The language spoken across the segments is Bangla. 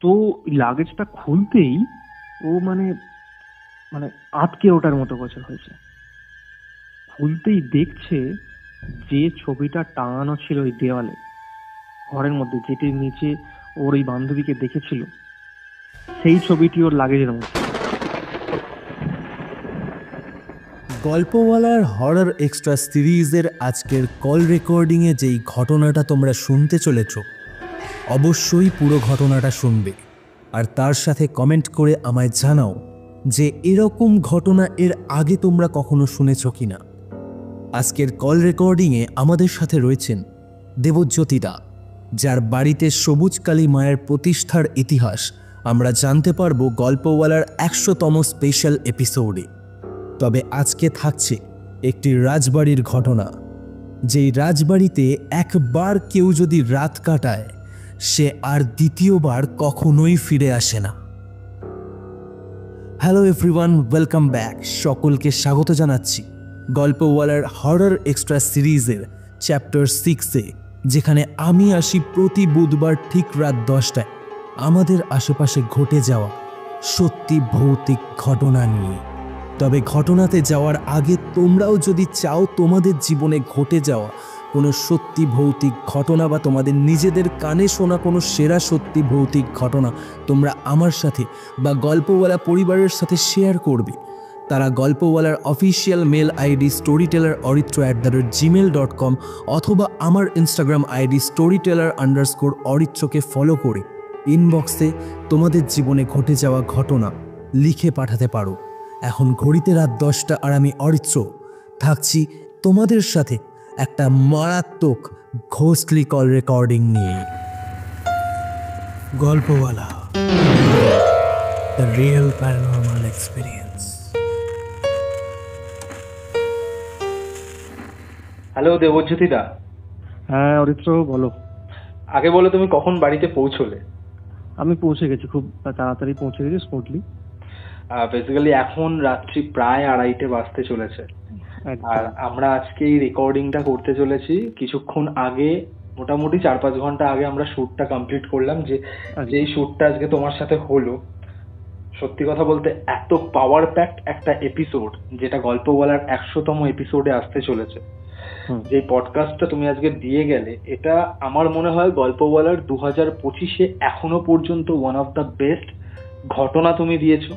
তো লাগেজটা খুলতেই ও মানে মানে আটকে ওঠার মতো বছর হয়েছে। খুলতেই দেখছে যে ছবিটা টাঙানো ছিল ওই দেওয়ালে ঘরের মধ্যে, যেটির নিচে ওর ওই বান্ধবীকে দেখেছিল, সেই ছবিটি ওর লাগেজের মধ্যে। গল্পওয়ালার হরর এক্সট্রা সিরিজের আজকের কল রেকর্ডিংয়ে যেই ঘটনাটা তোমরা শুনতে চলেছ, অবশ্যই পুরো ঘটনাটা শুনবে আর তার সাথে কমেন্ট করে আমায় জানাও যে এরকম ঘটনা এর আগে তোমরা কখনো শুনেছ কিনা। আজকের কল রেকর্ডিংয়ে আমাদের সাথে রয়েছেন দেবজ্যোতিদা, যার বাড়িতে সবুজ কালী মায়ের প্রতিষ্ঠার ইতিহাস আমরা জানতে পারবো গল্পওয়ালার 100তম স্পেশাল এপিসোডে। তবে আজকে থাকছে একটি রাজবাড়ির ঘটনা, যেই রাজবাড়িতে একবার কেউ যদি রাত কাটায় সে আর দ্বিতীয়বার কখনোই ফিরে আসে না। Hello everyone, welcome back. সকলকে স্বাগত জানাচ্ছি গল্পওয়ালার হরর এক্সট্রা সিরিজের চ্যাপ্টার 6-এ, যেখানে আমি আসি প্রতি বুধবার ঠিক রাত 10টায় আমাদের আশেপাশে ঘটে যাওয়া সত্যি ভৌতিক ঘটনা নিয়ে। তবে ঘটনাতে যাওয়ার আগে তোমরাও যদি চাও তোমাদের জীবনে ঘটে যাওয়া কোনো সত্যি ভৌতিক ঘটনা বা তোমাদের নিজেদের কানে শোনা কোনো সেরা সত্যি ভৌতিক ঘটনা তোমরা আমার সাথে বা গল্পওয়ালা পরিবারের সাথে শেয়ার করবে, তারা গল্পওয়ালার অফিসিয়াল মেল আইডি storyteller@gmail.com অথবা আমার ইনস্টাগ্রাম আইডি storyteller_অরিত্রকে ফলো করে ইনবক্সে তোমাদের জীবনে ঘটে যাওয়া ঘটনা লিখে পাঠাতে পারো। এখন ঘড়িতে রাত 10টা আর আমি অরিত্র থাকছি তোমাদের সাথে একটা মারাত্মক ঘোস্টলি কল রেকর্ডিং নিয়ে। Golpowala, the real paranormal experience. Hello দেবজ্যোতিদা। হ্যাঁ অরিত্র, বলো। আগে বলো, তুমি কখন বাড়িতে পৌঁছলে? আমি পৌঁছে গেছি, খুব তাড়াতাড়ি পৌঁছে গেছি, স্মুথলি। বেসিক্যালি এখন রাত্রি প্রায় 2:30 বাজতে চলেছে, আর আমরা আজকে এই রেকর্ডিংটা করতে চলেছি কিছুক্ষণ আগে, মোটামুটি 4-5 ঘন্টা আগে আমরা শ্যুটটা কমপ্লিট করলাম। যেই শ্যুটটা আজকে তোমার সাথে হলো, সত্যি কথা বলতে এত পাওয়ার প্যাকড একটা এপিসোড, যেটা গল্পওয়ালার 100তম এপিসোডে আসতে চলেছে। যে পডকাস্টটা তুমি আজকে দিয়ে গেলে, এটা আমার মনে হয় গল্পওয়ালার 2025-এ এখনো পর্যন্ত ওয়ান অফ দ্য বেস্ট ঘটনা তুমি দিয়েছো,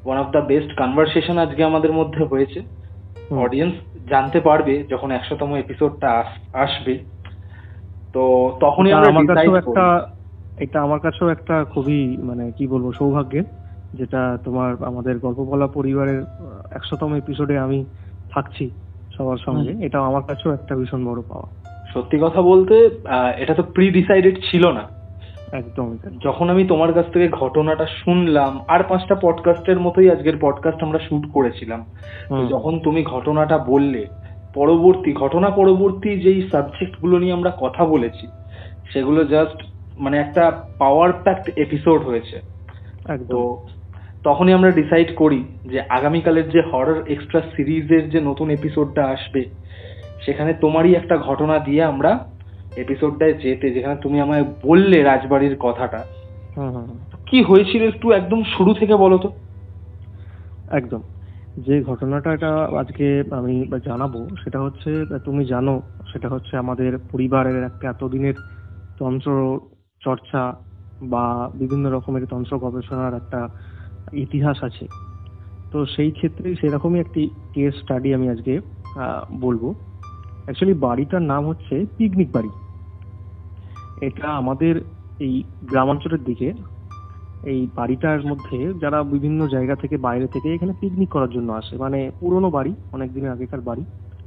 one of the best conversation আজকে আমাদের মধ্যে হয়েছে। অডিয়েন্স জানতে পারবে যখন 100তম এপিসোডটা আসবে, তো তখনই আমরা ডিসাইড করব। এটা আমার কাছেও একটা খুবই মানে কি বলবো সৌভাগ্যের, যেটা তোমার আমাদের গল্পওয়ালা পরিবারের 100তম এপিসোডে আমি থাকছি সবার সঙ্গে। এটা আমার কাছেও একটা ভীষণ বড় পাওয়া। সত্যি কথা বলতে এটা তো প্রি ডিসাইডেড ছিল না। একদম। যখন আমি তোমার কাছ থেকে ঘটনাটা শুনলাম, আর 5টা পডকাস্টের মতোই আজকের পডকাস্ট আমরা শুট করেছিলাম, যখন তুমি ঘটনাটা বললে, পরবর্তী যেই সাবজেক্ট গুলো নিয়ে আমরা কথা বলেছি, সেগুলো জাস্ট মানে একটা পাওয়ার প্যাকড এপিসোড হয়েছে। তো তখনই আমরা ডিসাইড করি যে আগামীকালের যে হরর এক্সট্রা সিরিজের যে নতুন এপিসোডটা আসবে, সেখানে তোমারই একটা ঘটনা দিয়ে আমরা এপিসোডটায় যেখানে তুমি আমায় বললে রাজবাড়ির কথাটা, কি হয়েছিল একটু একদম শুরু থেকে বলো তো। একদম, যে ঘটনাটা আজকে আমি জানাবো সেটা হচ্ছে, তুমি জানো, সেটা হচ্ছে আমাদের পরিবারের একটা এতদিনের তন্ত্র চর্চা বা বিভিন্ন রকমের তন্ত্র গবেষণার একটা ইতিহাস আছে। তো সেই ক্ষেত্রে সেরকমই একটি কেস স্টাডি আমি আজকে বলবো। অ্যাকচুয়ালি বাড়িটার নাম হচ্ছে পিকনিক বাড়ি। এটা আমাদের এই গ্রামাঞ্চলের দিকে, এই বাড়িটার মধ্যে যারা বিভিন্ন জায়গা থেকে বাইরে থেকে এখানে পিকনিক করার জন্য আসে, মানে পুরনো বাড়ি, অনেকদিনের আগেকার বাড়ি,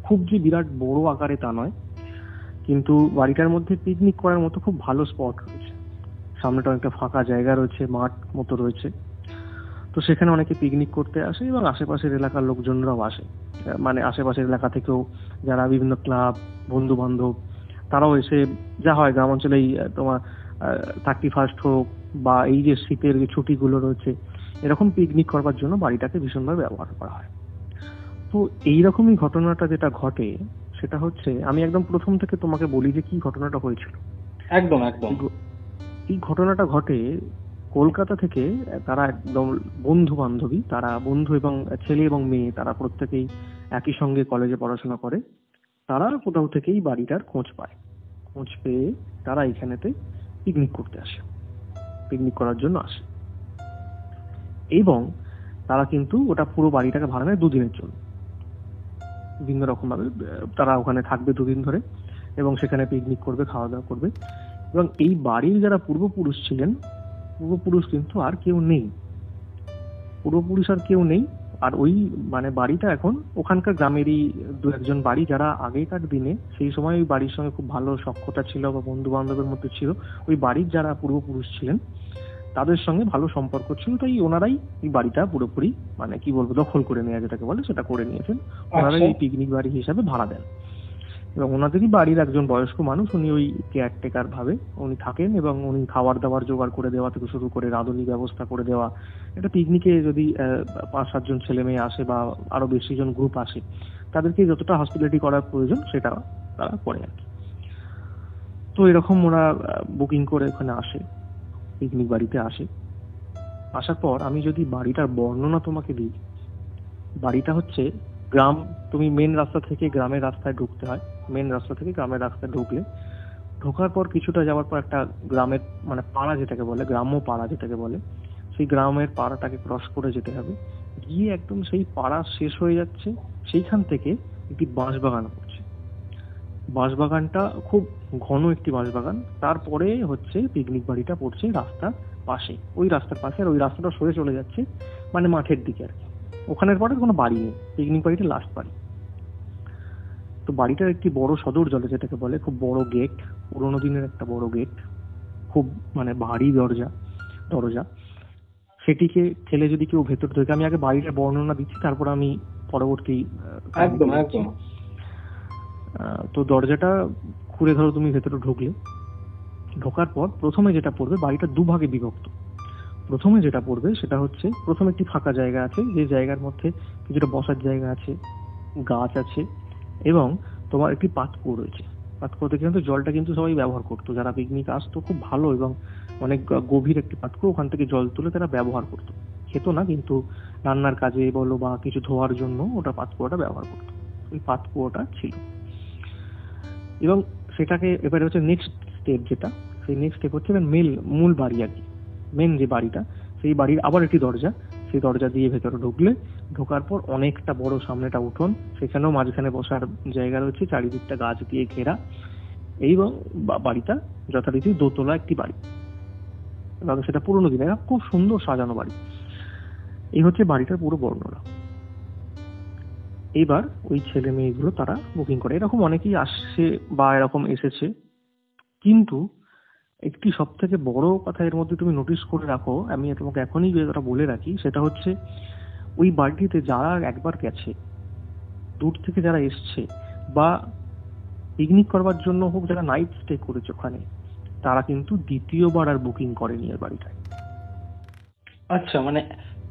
খুব যে বিরাট বড় আকারে তা নয়, কিন্তু বাড়িটার মধ্যে পিকনিক করার মতো খুব ভালো স্পট রয়েছে। সামনেটা একটা ফাঁকা জায়গা রয়েছে, মাঠ মতো রয়েছে। তো সেখানে অনেকে পিকনিক করতে আসে এবং আশেপাশের এলাকার লোকজনরাও আসে, মানে আশেপাশের এলাকা থেকেও যারা বিভিন্ন ক্লাব, বন্ধু বান্ধব, তারাও এসে, যা হয় গ্রামাঞ্চলেই তোমার 31st হোক বা এই যে শীতের যে ছুটিগুলো রয়েছে, এরকম পিকনিক করবার জন্য বাড়িটাকে ভীষণভাবে ব্যবহার করা হয়। তো এইরকমই ঘটনাটা যেটা ঘটে সেটা হচ্ছে, আমি একদম প্রথম থেকে তোমাকে বলি যে কি ঘটনাটা হয়েছিল। একদম একদম। এই ঘটনাটা ঘটে কলকাতা থেকে। তারা একদম বন্ধু বান্ধবী, তারা বন্ধু এবং ছেলে এবং মেয়ে, তারা প্রত্যেকেই একই সঙ্গে কলেজে পড়াশোনা করে। তারা কোথাও থেকেই বাড়িটার খোঁজ পায়। খোঁজ পেয়ে তারা এখানেতে পিকনিক করতে আসে, পিকনিক করার জন্য আসে। এবং তারা কিন্তু ওটা পুরো বাড়িটাকে ভাড়া নেয় 2 দিনের জন্য। বিভিন্ন রকম ভাবে তারা ওখানে থাকবে 2 দিন ধরে, এবং সেখানে পিকনিক করবে, খাওয়া দাওয়া করবে। এবং এই বাড়ির যারা পূর্বপুরুষ ছিলেন, পূর্বপুরুষ কিন্তু আর কেউ নেই, পূর্বপুরুষ আর কেউ নেই। আর ওই মানে বাড়িটা এখন ওখানকার গ্রামেরই 2-1জন বাড়ি, যারা আগেকার দিনে সেই সময় ওই বাড়ির সঙ্গে খুব ভালো সখ্যতা ছিল বা বন্ধু বান্ধবের মধ্যে ছিল, ওই বাড়ির যারা পূর্বপুরুষ ছিলেন তাদের সঙ্গে ভালো সম্পর্ক ছিল, তাই ওনারাই এই বাড়িটা পুরোপুরি মানে কি বলবো দখল করে নেওয়া যেটাকে বলে সেটা করে নিয়েছেন। ওনারাই এই পিকনিক বাড়ি হিসাবে ভাড়া দেন। এবং ওনাদেরই বাড়ির একজন বয়স্ক মানুষ, উনি ওই কেয়ারটেকার ভাবে উনি থাকেন, এবং উনি খাবার দাবার জোগাড় করে দেওয়া থেকে শুরু করে রাঁধুনি ব্যবস্থা করে দেওয়া। একটা পিকনিকে যদি 5-7জন ছেলে মেয়ে আসে বা আরো বেশি জন গ্রুপ আসে, তাদেরকে যতটা হসপিটালিটি করার প্রয়োজন সেটা তারা করে আর কি। তো এরকম ওরা বুকিং করে ওখানে আসে, পিকনিক বাড়িতে আসে। আসার পর আমি যদি বাড়িটার বর্ণনা তোমাকে দিই, বাড়িটা হচ্ছে গ্রাম, তুমি মেন রাস্তা থেকে গ্রামের রাস্তায় ঢুকতে হয়। মেন রাস্তা থেকে গ্রামের রাস্তায় ঢুকলে, ঢোকার পর কিছুটা যাওয়ার পর একটা গ্রামের মানে পাড়া যেটাকে বলে, গ্রাম্য পাড়া যেটাকে বলে, সেই গ্রামের পাড়াটাকে ক্রস করে যেতে হবে। গিয়ে একদম সেই পাড়া শেষ হয়ে যাচ্ছে, সেইখান থেকে একটি বাঁশবাগান পড়ছে। বাঁশবাগানটা খুব ঘন একটি বাঁশবাগান। তারপরে হচ্ছে পিকনিক বাড়িটা পড়ছে রাস্তার পাশে, ওই রাস্তার পাশে। আর ওই রাস্তাটা সরে চলে যাচ্ছে মানে মাঠের দিকে আর কি। ওখানের পরে কোনো বাড়ি নেই, পিকনিক বাড়িটা লাস্ট বাড়ি। তো বাড়িটার একটি বড় সদর জলে যেটাকে বলে, খুব বড় গেট, পুরোনো দিনের একটা বড় গেট, খুব মানে ভারী দরজা। সেটিকে ঠেলে যদি কেউ ভেতর ঢোকে, আমি আগে বাড়িটার বর্ণনা দিচ্ছি, তারপর আমি পরবর্তী একদম একদম। তো দরজাটা খুলে ধরো তুমি ভেতরে ঢুকলে, ঢোকার পর প্রথমে যেটা পড়বে, বাড়িটা 2 ভাগে বিভক্ত। প্রথমে যেটা পড়বে সেটা হচ্ছে, প্রথমে একটি ফাঁকা জায়গা আছে, যে জায়গার মধ্যে কিছুটা বসার জায়গা আছে, গাছ আছে, এবং তোমার একটি পাতকুয়ো রয়েছে। পাতকুয়োতে কিন্তু জলটা কিন্তু সবাই ব্যবহার করতো, যারা পিকনিক আসতো, খুব ভালো এবং অনেক গভীর একটি পাতকুয়ো, ওখান থেকে জল তুলে তারা ব্যবহার করতো। খেত না, কিন্তু রান্নার কাজে বলো বা কিছু ধোয়ার জন্য ওটা পাতকুয়োটা ব্যবহার করতো। ওই পাতকুয়োটা ছিল। এবং সেটাকে এবারে হচ্ছে নেক্সট স্টেপ যেটা, সেই নেক্সট স্টেপ হচ্ছে মূল বাড়ি আর কি, মেন যে বাড়িটা, সেই বাড়ির আবার একটি দরজা। সেই দরজা দিয়ে ভেতরে ঢুকলে, ঢোকার পর অনেকটা বড় সামনেটা উঠোন, সেখানেও মাঝখানে বসার জায়গা রয়েছে, চারিদিকটা গাছ দিয়ে ঘেরা। এবং বাড়িটা যথারীতি দোতলা একটি বাড়ি, এবং সেটা পুরোনো দিনের খুব সুন্দর সাজানো বাড়ি। এই হচ্ছে বাড়িটার পুরো বর্ণনা। এবার ওই ছেলে মেয়েগুলো তারা বুকিং করে, এরকম অনেকেই আসছে বা এরকম এসেছে। কিন্তু একটি সব থেকে বড় কথা এর মধ্যে তুমি নোটিস করে রাখো, আমি তোমাকে এখনই যেটা বলে রাখি, সেটা হচ্ছে ওই বাড়িটিতে যারা একবার গেছে, দূর থেকে যারা এসছে বা পিকনিক করবার জন্য হোক, যারা নাইট স্টে করেছে ওখানে, তারা কিন্তু দ্বিতীয়বার আর বুকিং করেনি এর বাড়িটায়। আচ্ছা, মানে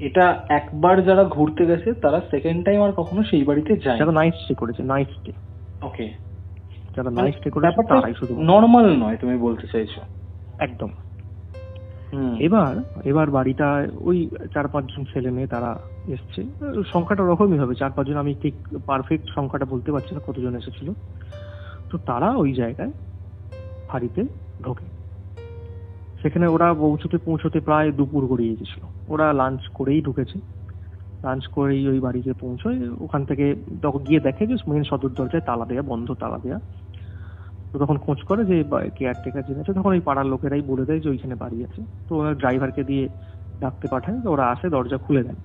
এটা একবার যারা ঘুরতে গেছে তারা সেকেন্ড টাইম আর কখনো সেই বাড়িতে যায়? যারা নাইট স্টে করেছে, নাইট স্টে, ওকে, যারা নাইট স্টে করেছে তারাই শুধু। নরমাল নয় তুমি বলতে চাইছো? একদম। এবার বাড়িটা ওই 4-5জন ছেলে মেয়ে তারা এসছে, সংখ্যাটা ওরকমই হবে 4-5জন, আমি ঠিক পারফেক্ট সংখ্যাটা বলতে পারছি না কতজন এসেছিল। তো তারা ওই জায়গায় ফাঁড়িতে ঢোকে। সেখানে ওরা পৌঁছতে প্রায় দুপুর গড়িয়ে গেছিল। ওরা লাঞ্চ করেই ঢুকেছে, লাঞ্চ করেই ওই বাড়িতে পৌঁছয়। ওখান থেকে তখন গিয়ে দেখে যে মেন সদর দরজায় তালা দেয়া, বন্ধ তালা দেয়া। তো তখন খোঁজ করে যে কেয়ারটেকার যিনি আছে, তখন ওই পাড়ার লোকেরাই বলে দেয় যে ওইখানে বাড়ি আছে। তো ওনার ড্রাইভারকে দিয়ে ডাকতে পাঠায়, ওরা আসে, দরজা খুলে দেন।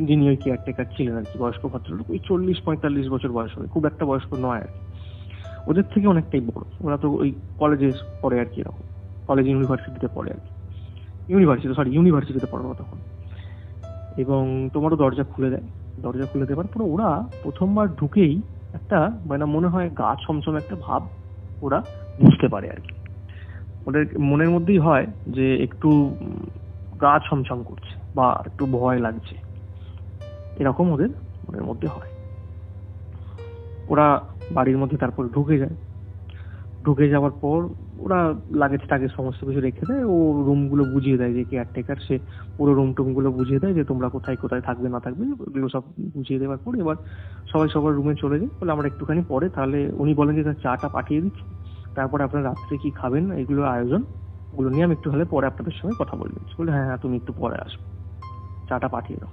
যিনি ওই কেয়ারটেকার ছিলেন আর কি, বয়স্ক ভদ্রলোক, ওই 40-45 বছর বয়স হবে, খুব একটা বয়স্ক নয় আর কি, ওদের থেকে অনেকটাই বড়। ওরা তো ওই কলেজে পড়ে আর কি, এরকম কলেজ ইউনিভার্সিটিতে পড়ে আর কি, ইউনিভার্সিটিতে পড়ানো তখন। এবং তোমারও দরজা খুলে দেয়। দরজা খুলে দেওয়ার পর ওরা প্রথমবার ঢুকেই একটা মানে মনে হয় গা ছমছম একটা ভাব ওরা বুঝতে পারে আর কি। ওদের মনের মধ্যেই হয় যে একটু গা ছমছম করছে বা একটু ভয় লাগছে, এরকম ওদের মনের মধ্যে হয়। ওরা বাড়ির মধ্যে তারপর ঢুকে যায়। ঢুকে যাওয়ার পর ওরা লাগেজ টাগেজ সমস্ত কিছু রেখে দেয়, ও রুমগুলো বুঝিয়ে দেয়, যে কেয়ারটেকার সে পুরো রুম টুমগুলো বুঝিয়ে দেয় যে তোমরা কোথায় কোথায় থাকবে না থাকবে, ওগুলো সব বুঝিয়ে দেওয়ার পর এবার সবাই সবার রুমে চলে যায়। বলে আমরা একটুখানি পরে তাহলে, উনি বলেন যে তার চাটা পাঠিয়ে দিচ্ছি, তারপরে আপনারা রাত্রে কি খাবেন এগুলো আয়োজন, ওগুলো নিয়ে আমি একটু হলে পরে আপনাদের সঙ্গে কথা বলে দিচ্ছি। বলে হ্যাঁ হ্যাঁ তুমি একটু পরে আসো, চাটা পাঠিয়ে দাও।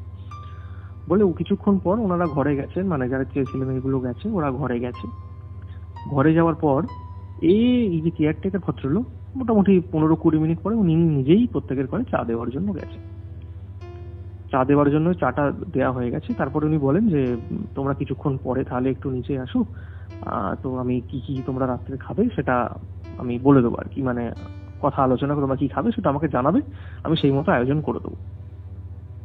বলে ও কিছুক্ষণ পর ওনারা ঘরে গেছেন, মানে যারা ছেলে মেয়েগুলো গেছে ওরা ঘরে গেছে। ঘরে যাওয়ার পর এই যে কেয়ারটেকার ভদ্রলোক মোটামুটি 15-20 মিনিট পরে উনি নিজেই প্রত্যেকের ঘরে চা দেওয়ার জন্য গেছে। চা দেওয়ার জন্য চাটা দেওয়া হয়ে গেছে। তারপরে উনি বলেন যে তোমরা কিছুক্ষণ পরে তাহলে একটু নিচে আসো, তো আমি কি কি তোমরা রাত্রে খাবে সেটা আমি বলে দেবো আর কি, মানে কথা আলোচনা করে তোমরা কি খাবে সেটা আমাকে জানাবে, আমি সেই মতো আয়োজন করে দেবো।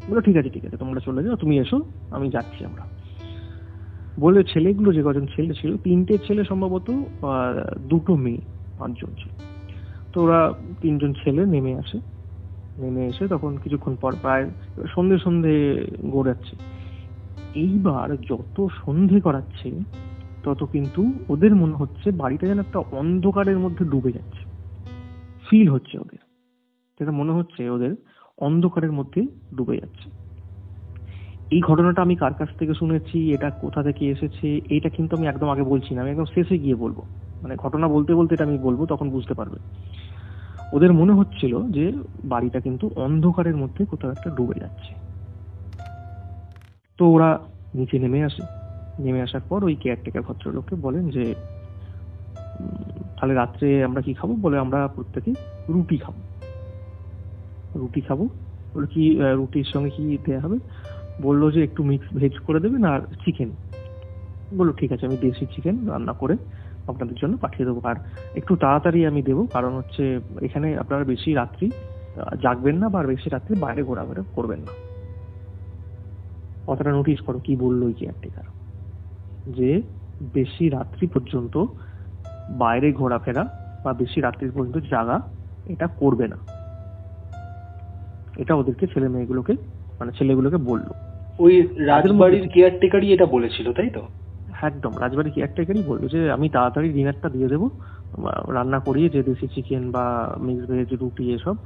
বলে ঠিক আছে তোমরা চলে যাও, তুমি এসো, আমি যাচ্ছি আমরা। বলে ছেলেগুলো যে কজন ছেলে ছিল, 3টে ছেলে সম্ভবত, 2টো মেয়ে, 5 জন ছিল। তো ওরা 3 জন ছেলে নেমে এসে তখন কিছুক্ষণ পর প্রায় সন্ধে গড়াচ্ছে। এইবার যত সন্ধে করাচ্ছে তত কিন্তু ওদের মনে হচ্ছে বাড়িটা যেন একটা অন্ধকারের মধ্যে ডুবে যাচ্ছে, ফিল হচ্ছে ওদের, যেটা মনে হচ্ছে ওদের অন্ধকারের মধ্যে ডুবে যাচ্ছে। এই ঘটনাটা আমি কার কাছ থেকে শুনেছি, এটা কোথা থেকে এসেছে, এটা কিন্তু আমি একদম আগে বলছি না, আমি একদম শেষে গিয়ে বলবো, মানে ঘটনা বলতে বলতে এটা আমি বলবো, তখন বুঝতে পারবে। ওদের মনে হচ্ছিল যে বাড়িটা কিন্তু অন্ধকারের মধ্যে কোথাও একটা ডুবে যাচ্ছে। তো ওরা নিচে নেমে আসার পর ওই কেয়ারটেকার ভদ্রলোককে বলেন যে তাহলে রাত্রে আমরা কি খাবো? বলে আমরা প্রত্যেকে রুটি খাবো। বলে কি রুটির সঙ্গে কি দেওয়া হবে? বললো যে একটু মিক্স ভেজ করে দেবেন আর চিকেন। বললো ঠিক আছে, আমি দেশি চিকেন রান্না করে আপনাদের জন্য পাঠিয়ে দেবো, আর একটু তাড়াতাড়ি আমি দেবো, কারণ হচ্ছে এখানে আপনারা বেশি রাত্রি জাগবেন না বা বেশি রাত্রি বাইরে ঘোরাফেরা করবেন না। কথাটা নোটিস করো কি বললো ওই কেয়ারটেকার, যে বেশি রাত্রি পর্যন্ত বাইরে ঘোরাফেরা বা বেশি রাত্রি পর্যন্ত জাগা এটা করবে না। এটা ওদেরকে ছেলেগুলোকে বললো। ওই রাজবাড়ির কেয়ারটেকারই এটা বলেছিল, তাই তো? একদম রাজবাড়ির কেয়ারটেকারই বললো যে আমি তাড়াতাড়ি ডিনারটা দিয়ে দেবো, রান্না করিয়ে যে দেশি চিকেন বা মিক্স ভেজ রুটি এসব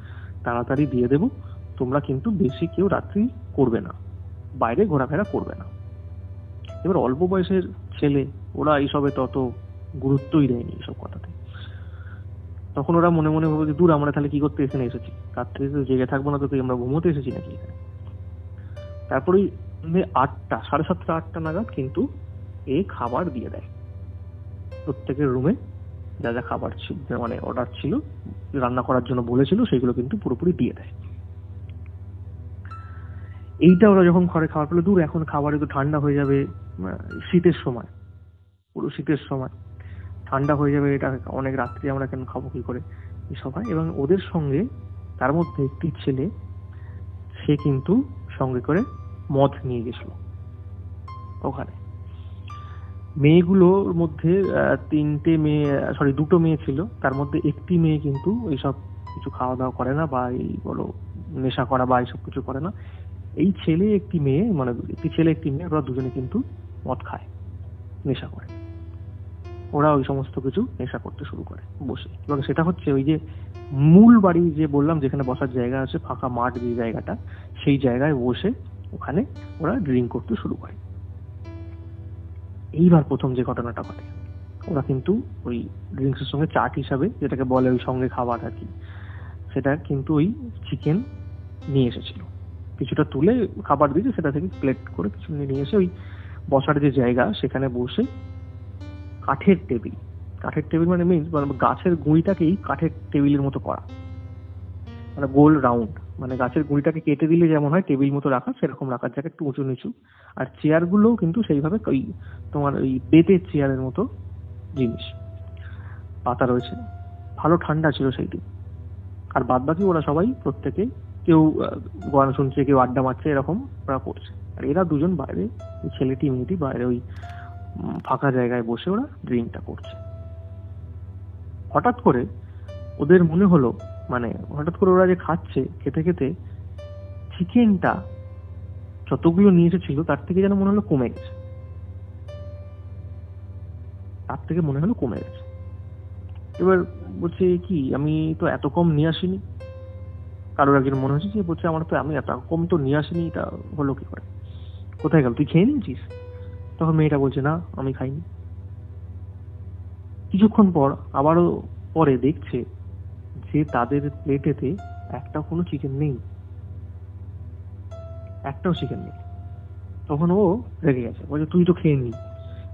তাড়াতাড়ি দিয়ে দেবো, তোমরা কিন্তু বেশি কেউ রাত্রি করবে না, বাইরে ঘোরাফেরা করবে না। এবার অল্প বয়সের ছেলে, ওরা এইসবে তত গুরুত্বই দেয়নি এইসব কথাতে। তখন ওরা মনে মনে ভাবে যে দূর, আমরা তাহলে কি করতে এখানে এসেছি, রাত্রে তো জেগে থাকবো না, তো আমরা ঘুমোতে এসেছি নাকি এখানে। তারপরে 8টা 7:30 8টা নাগাদ কিন্তু খাবার দিয়ে দেয় প্রত্যেকের রুমে, যা যা খাবার ছিল, মানে অর্ডার ছিল রান্না করার জন্য বলেছিল, সেগুলো কিন্তু পুরোপুরি দিয়ে দেয়। এইটা ওরা যখন ঘরে খাবার পেলো, দূর এখন খাবার একটু ঠান্ডা হয়ে যাবে, শীতের সময়, পুরো শীতের সময় ঠান্ডা হয়ে যাবে, এটা অনেক রাত্রি আমরা কেন খাবো কি করে, এই সবাই। এবং ওদের সঙ্গে তার মধ্যে একটি ছেলে, সে কিন্তু সঙ্গে করে মদ নিয়ে গেছিল ওখানে। মেয়েগুলোর মধ্যে 2টো মেয়ে ছিল, তার মধ্যে একটি মেয়ে কিন্তু এইসব কিছু খাওয়া দাওয়া করে না, বা এই বলো নেশা করা বা এইসব কিছু করে না। এই ছেলে একটি মেয়ে, ওরা দুজনে কিন্তু মদ খায়, নেশা করে, ওরা ওই সমস্ত কিছু নেশা করতে শুরু করে বসে। এবং সেটা হচ্ছে ওই যে মূল বাড়ি যে বললাম যেখানে বসার জায়গা আছে, ফাঁকা মাঠ যে জায়গাটা, সেই জায়গায় বসে ওখানে ওরা ড্রিঙ্ক করতে শুরু করে। এইবার প্রথম যে ঘটনাটা ঘটে, ওরা কিন্তু ওই ড্রিঙ্কসের সঙ্গে চাট হিসাবে যেটাকে বলে ওই সঙ্গে খাবার আর কি, সেটা কিন্তু ওই চিকেন নিয়ে এসেছিল, কিছুটা তুলে খাবার দিয়েছে, সেটা থেকে প্লেট করে কিছু নিয়ে এসে ওই বসার যে জায়গা সেখানে বসে কাঠের টেবিল মানে মিন্স গাছের গুঁড়িটাকেই কাঠের টেবিলের মতো করা, মানে গোল রাউন্ড, মানে গাছের গুঁড়িটাকে কেটে দিলে যেমন হয় টেবিল মতো রাখা, সেরকম রাখার জায়গা একটু উঁচু নিচু। আর চেয়ার গুলো কিন্তু সেইভাবে ওই তোমার ওই বেতের চেয়ারের মতো জিনিস পাতা রয়েছে। ভালো ঠান্ডা ছিল সেই দিন। আর বাদ বাকি ওরা সবাই প্রত্যেকে কেউ গান শুনছে, কেউ আড্ডা মারছে, এরকম ওরা করছে। আর এরা দুজন বাইরে, ছেলেটি মেয়েটি বাইরে ওই ফাঁকা জায়গায় বসে ওরা ড্রিঙ্কটা করছে। হঠাৎ করে ওদের মনে হলো, মানে হঠাৎ করে ওরা যে খাচ্ছে, খেতে খেতে চিকেনটা যতগুলো নিয়ে এসেছিল তার থেকে যেন মনে হলো কমে গেছে, এবার বলছে কি আমি তো এত কম নিয়ে আসিনি। কারোর একজন মনে হচ্ছে যে বলছে আমার তো আমি এত কম তো নিয়ে আসিনি, এটা হলো কি করে, কোথায় গেল, তুই খেয়ে নিয়েছিস? তখন মেয়েটা বলছে না আমি খাইনি। কিছুক্ষণ পর আবারও পরে দেখছে যে তাদের প্লেটেতে একটাও কোনো চিকেন নেই, একটাও চিকেন নেই। তখন ও রেগে গেছে, বলছে তুই তো খেয়ে নি।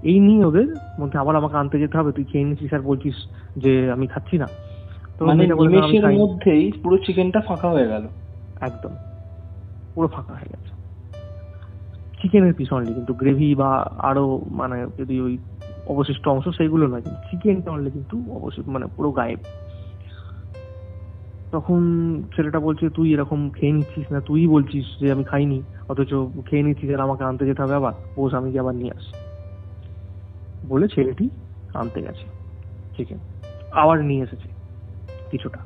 এই নিয়ে ওদের মধ্যে আবার আমাকে আনতে যেতে হবে, তুই খেয়ে নিছিস আর বলছিস যে আমি খাচ্ছি না। তো মানে মেয়েটা বলে, "না, আমি নিমেষের খাইনি।" মধ্যেই পুরো চিকেনটা ফাঁকা হয়ে গেল। একদম পুরো ফাঁকা হয়ে গেছে চিকেনের পিস অনলি, কিন্তু গ্রেভি বা আরো মানে যদি ওই অবশিষ্ট অংশ সেইগুলো নয়, কিন্তু চিকেনটা অনলি কিন্তু অবশ্যই মানে পুরো গায়েব। তখন ছেলেটা বলছে তুই এরকম খেয়ে নিচ্ছিস না, তুই বলছিস যে আমি খাইনি, অথচ খেয়ে নিচ্ছিস আর আমাকে আনতে যেতে হবে আবার, বস আমি গিয়ে আবার নিয়ে আস। বলে ছেলেটি আনতে গেছে চিকেন, আবার নিয়ে এসেছে কিছুটা,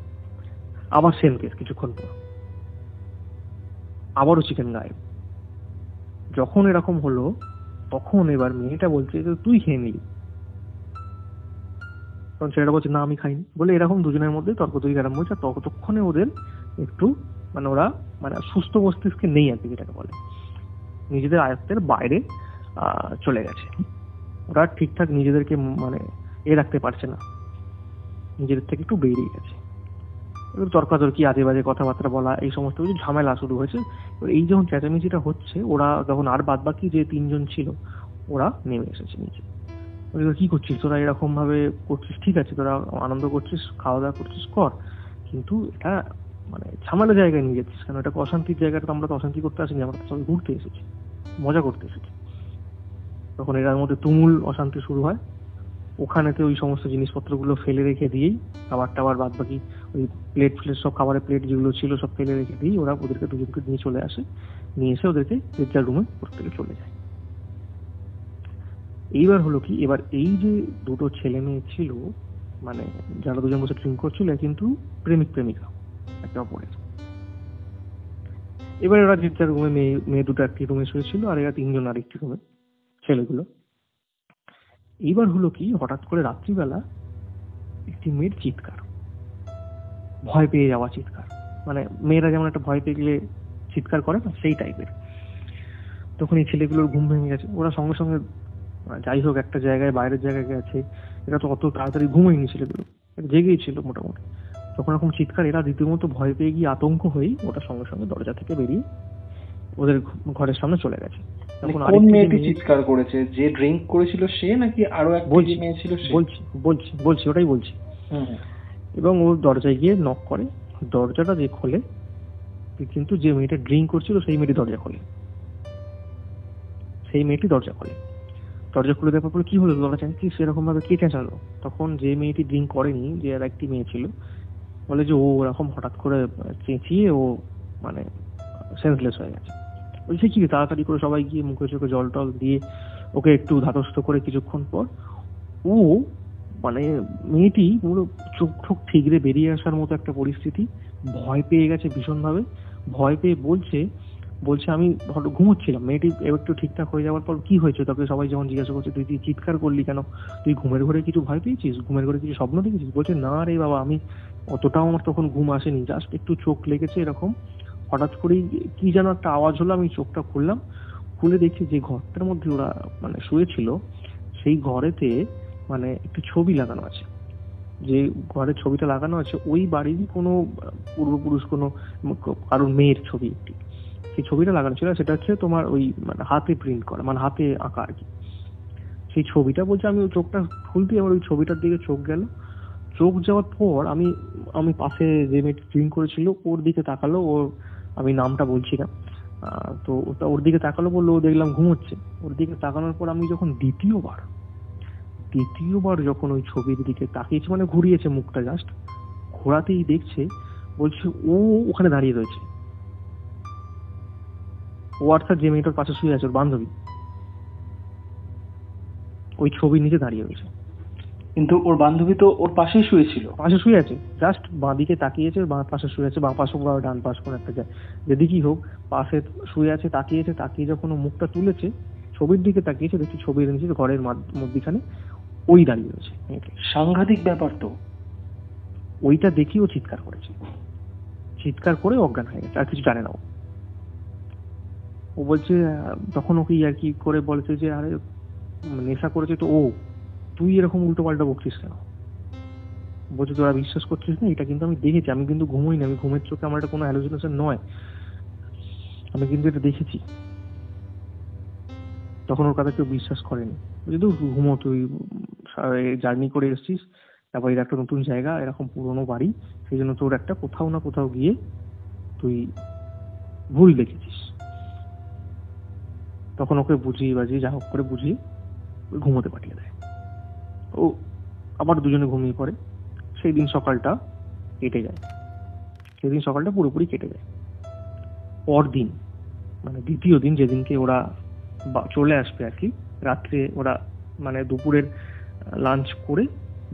আবার সেম কেস। কিছুক্ষণ পর আবারও চিকেন গায়েব। যখন এরকম হলো তখন এবার মেয়েটা বলছে যে তুই খেয়ে নিলি। তখন ছেলেটা বলছে না আমি খাইনি। বলে এরকম দুজনের মধ্যে তর্ক তৈরি আরম্ভ হয়েছে। ততক্ষণে ওদের একটু মানে ওরা মানে সুস্থ মস্তিষ্কে নেই আর কি, যেটাকে বলে নিজেদের আয়ত্তের বাইরে চলে গেছে। ওরা ঠিকঠাক নিজেদেরকে মানে রাখতে পারছে না, নিজেদের থেকে একটু বেরিয়ে গেছে। তর্কাতর্কি, আজে বাজে কথাবার্তা বলা, এই সমস্ত কিছু ঝামেলা শুরু হয়েছে। এই যখন চেঁচামেচিটা হচ্ছে, ওরা যখন আর বাদ বাকি যে তিনজন ছিল ওরা নেমে এসেছে নিচে। কি করছিস তোরা, এরকম ভাবে করছিস ঠিক আছে, তোরা আনন্দ করছিস, খাওয়া দাওয়া করছিস কর, কিন্তু এটা মানে ঝামেলা জায়গায় নিয়ে যাচ্ছিস কেন? এটা অশান্তির জায়গাটা, আমরা তো অশান্তি করতে আসিনি, আমরা তো সবাই ঘুরতে এসেছি, মজা করতে এসেছি। তখন এর মধ্যে তুমুল অশান্তি শুরু হয়। ওখানেতে ওই সমস্ত জিনিসপত্রগুলো ফেলে রেখে দিয়েই, খাবার টাবার বাদ বাকি ওই প্লেট ফ্লেট সব খাবারের প্লেট যেগুলো ছিল সব ফেলে রেখে দিয়েই ওরা ওদেরকে দুজনকে নিয়ে চলে আসে, নিয়ে এসে ওদেরকে যে যার রুমে প্রত্যেকে চলে যায়। এইবার হলো কি, এবার এই যে দুটো ছেলে মেয়ে ছিল মানে যারা দুজন বসে ড্রিঙ্ক করছিল কিন্তু প্রেমিক প্রেমিকা একে অপরের। এবার ওরা যে যার রুমে, মেয়ে দুটো একটি রুমে শুয়েছিল আর এরা তিনজন আরেকটি রুমে, ছেলেগুলো। এইবার হলো কি, হঠাৎ করে রাত্রিবেলা একটি মেয়ের চিৎকার, ভয় পেয়ে যাওয়া চিৎকার, মানে মেয়েরা যেমন একটা ভয় পেয়ে গেলে চিৎকার করে না, সেই টাইপের। তখন এই ছেলেগুলোর ঘুম ভেঙে গেছে। ওরা সঙ্গে সঙ্গে যাই হোক একটা জায়গায়, বাইরের জায়গায় গেছে, এরা তো অত তাড়াতাড়ি ঘুমায়নি, ছেলেগুলো জেগেই ছিল মোটামুটি। তখন এরকম চিৎকার, এরা রীতিমতো ভয় পেয়ে গিয়ে আতঙ্ক হয়েই ওটা সঙ্গে সঙ্গে দরজা থেকে বেরিয়ে ওদের ঘরের সামনে চলে গেছে। কোন মেয়েটি চিৎকার করেছে? যে ড্রিঙ্ক করেছিল সে নাকি আরো একটা মেয়ে ছিল? বলছি ওটাই বলছি। এবং ও দরজায় গিয়ে নক করে, দরজাটা যে খোলে কিন্তু যে মেয়েটা ড্রিঙ্ক করছিল সেই মেয়েটি দরজা খোলে, সেই মেয়েটি দরজা খোলে। দরজা খুলে দেওয়ার পরে কি হলো, তোরা চাইছিস সেরকম ভাবে কে চেঁচালো? তখন যে মেয়েটি ড্রিঙ্ক করেনি, যে আর একটি মেয়ে ছিল, বলে যে ও ওরকম হঠাৎ করে চেঁচিয়ে ও মানে সেন্সলেস হয়ে গেছে। বলছে কি, তাড়াতাড়ি করে সবাই গিয়ে মুখে চোখে জল টল দিয়ে ওকে একটু ধাতস্থ করে কিছুক্ষণ পর ও মানে মেয়েটি পুরো চোখ ঠোক ঠিকরে বেরিয়ে আসার মতো একটা পরিস্থিতি, ভয় পেয়ে গেছে ভীষণভাবে। ভয় পেয়ে বলছে আমি ঘুমোচ্ছিলাম। মেয়েটি একটু ঠিকঠাক হয়ে যাওয়ার পর কি হয়েছে তোকে সবাই যখন জিজ্ঞাসা করছে, তুই চিৎকার করলি কেন, তুই ঘুমের ঘরে কিছু ভয় পেয়েছিস, ঘুমের ঘরে কিছু স্বপ্ন দেখেছিস? বলছে না রে বাবা, আমি অতটাও আমার তখন ঘুম আসেনি, জাস্ট একটু চোখ লেগেছে এরকম, হঠাৎ করেই কি যেন একটা আওয়াজ হলো, আমি চোখটা খুললাম, খুলে দেখছি যে ঘরটার মধ্যে ওরা মানে শুয়েছিল সেই ঘরেতে মানে একটি ছবি লাগানো আছে। যে ঘরের ছবিটা লাগানো আছে ওই বাড়িরই কোনো পূর্বপুরুষ, কোনো কারোর মেয়ের ছবি একটি, সেই ছবিটা লাগানো ছিল। সেটা হচ্ছে তোমার ওই মানে হাতে প্রিন্ট করা, মানে হাতে আঁকা আর কি। সেই ছবিটা বলছে আমি ওই চোখটা খুলতেই আমার ওই ছবিটার দিকে চোখ গেল। চোখ যাওয়ার পর আমি পাশে যে মেয়েটি ড্রিঙ্ক করেছিল ওর দিকে তাকালো, ওর আমি নামটা বলছি না, তো ওটা ওর দিকে তাকালো, বললো ও দেখলাম ঘুমোচ্ছে। ওর দিকে তাকানোর পর আমি যখন দ্বিতীয়বার যখন ওই ছবির দিকে তাকিয়েছে, মানে ঘুরিয়েছে মুখটা, জাস্ট ঘোরাতেই দেখছে, বলছে ও ওখানে দাঁড়িয়ে রয়েছে। ও অর্থাৎ যে মেয়েটার পাশে শুয়ে আছে, ওর বান্ধবী, ওই ছবির নিচে দাঁড়িয়ে রয়েছে। কিন্তু ওর বান্ধবী তো ওর পাশেই শুয়েছিল, পাশে শুয়ে আছে, জাস্ট বাঁ দিকে তাকিয়েছে, বাঁ পাশে শুয়ে আছে, বাঁ পাশে বা ডান পাশ করে একটা যায়, যেদিকেই হোক পাশে শুয়ে আছে, তাকিয়ে যখন ও মুখটা তুলেছে ছবির দিকে তাকিয়েছে, দেখছি ছবির নিচে ঘরের মধ্যখানে ওই দাঁড়িয়ে রয়েছে। সাংঘাতিক ব্যাপার তো। ওইটা দেখি ও চিৎকার করেছে, চিৎকার করে অজ্ঞান হয়ে গেছে, আর কিছু জানে না ও। ও বলছে তখন ওকে আর কি করে বলেছে যে আরে নেশা করেছে তো ও, তুই এরকম উল্টো পাল্টা বকছিস কেন? বলছে তোরা বিশ্বাস করছিস না, এটা কিন্তু আমি দেখেছি, আমি কিন্তু ঘুমোই না, আমি ঘুমের চোখে আমার এটা কোনো হ্যালুসিনেশন নয়, আমি কিন্তু এটা দেখেছি। তখন ওর কথা কেউ বিশ্বাস করেনি। বলছে তুই ঘুমো, তুই জার্নি করে এসেছিস, তারপর এর একটা নতুন জায়গা, এরকম পুরোনো বাড়ি, সেই জন্য তোর একটা কোথাও না কোথাও গিয়ে তুই ভুল দেখেছিস। তখন ওকে বুঝিয়ে বাজিয়ে যা হোক করে বুঝিয়ে ঘুমোতে পাঠিয়ে দেয়। ও আবার দুজনে ঘুমিয়ে পড়ে। সেই দিন সকালটা কেটে যায়, সেদিন সকালটা পুরোপুরি কেটে যায়। পরদিন মানে দ্বিতীয় দিন, যেদিনকে ওরা চলে আসবে আর কি, রাত্রে ওরা মানে দুপুরের লাঞ্চ করে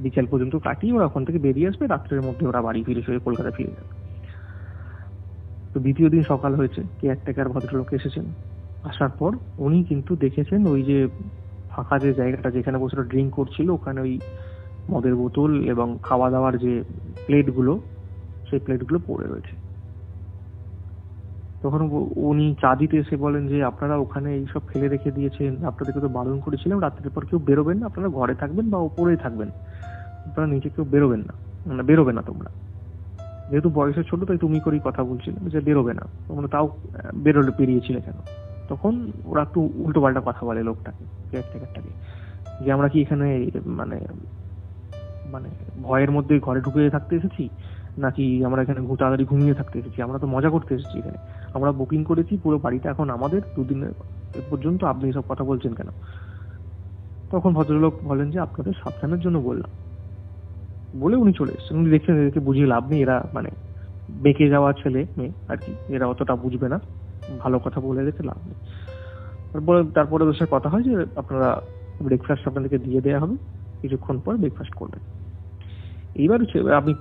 বিকেল পর্যন্ত কাটিয়ে ওরা ওখান থেকে বেরিয়ে আসবে, রাত্রের মধ্যে ওরা বাড়ি ফিরে চলে কলকাতা ফিরে যাবে। তো দ্বিতীয় দিন সকাল হয়েছে, কেয়ারটেকার ভদ্রলোক এসেছেন। আসার পর উনি কিন্তু দেখেছেন ওই যে ফাঁকা যে জায়গাটা যেখানে বসে ড্রিঙ্ক করছিল, ওখানে ওই মদের বোতল এবং খাওয়া দাওয়ার যে প্লেটগুলো, সেই প্লেটগুলো পড়ে রয়েছে। তখন উনি চা দিতে এসে বলেন যে আপনারা ওখানে এইসব ফেলে রেখে দিয়েছেন, আপনাদেরকে তো বারণ করেছিলাম রাত্রের পর কেউ বেরোবেন না, আপনারা ঘরে থাকবেন বা ওপরেই থাকবেন, আপনারা নিচে কেউ বেরোবেন না, মানে বেরোবে না তোমরা। যেহেতু বয়সে ছোট তাই তুমি করেই কথা বলছিলাম যে বেরোবে না, তোমরা তাও বেরিয়েছিলে কেন? তখন ওরা একটু উল্টো পাল্টা কথা বলে লোকটাকে, কেয়ারটেকারটাকে, যে আমরা কি এখানে মানে মানে ভয়ের মধ্যে ঘরে ঢুকে থাকতে এসেছি, নাকি আমরা এখানে তাড়াতাড়ি ঘুমিয়ে থাকতে এসেছি? আমরা তো মজা করতে এসেছি এখানে, আমরা বুকিং করেছি, পুরো বাড়িটা এখন আমাদের, দুদিনের পর্যন্ত, আপনি সব কথা বলছেন কেন? তখন ভদ্রলোক বলেন যে আপনাদের সাবধানের জন্য বললাম, বলে উনি চলে এসেছেন। উনি দেখছেন এদেরকে বুঝিয়ে লাভ নেই, এরা মানে বেঁকে যাওয়া ছেলে মেয়ে আর কি, এরা অতটা বুঝবে না, ভালো কথা বলে রেখে লাভ নেই। তারপরে দোষের কথা হয় যে আপনারা ব্রেকফাস্ট আপনাদেরকে দিয়ে দেওয়া হবে, কিছুক্ষণ পর ব্রেকফাস্ট করবেন। এইবার আপনি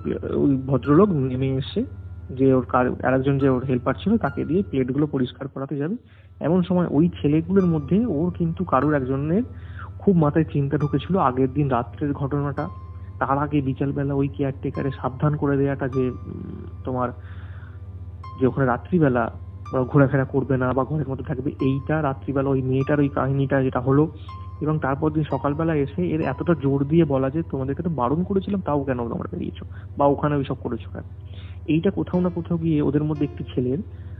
ওই ভদ্রলোক নেমে এসে যে ওর আরেকজন যে ওর হেল্পার ছিল তাকে দিয়ে প্লেটগুলো পরিষ্কার করাতে যাবে, এমন সময় ওই ছেলেগুলোর মধ্যে ওর কিন্তু কারোর একজনের খুব মাথায় চিন্তা ঢুকেছিল আগের দিন রাত্রের ঘটনাটা, তার আগে বিকেলবেলা ওই কেয়ারটেকারে সাবধান করে দেওয়াটা যে তোমার যে ওখানে রাত্রিবেলা ঘোরাফেরা করবে না বা ঘরের মধ্যে থাকবে, এইটা রাত্রিবেলা ওই মেয়েটার ওই কাহিনীটা যেটা হলো, এবং তারপর দিন সকালবেলা এসে এর এতটা জোর দিয়ে বলা যে তোমাদেরকে তো বারণ করেছিলাম তাও কেন তোমরা বেরিয়েছো বা ওখানে ওইসব করেছো কেন, এইটা কোথাও না কোথাও গিয়ে ওদের মধ্যে একটি ছেলের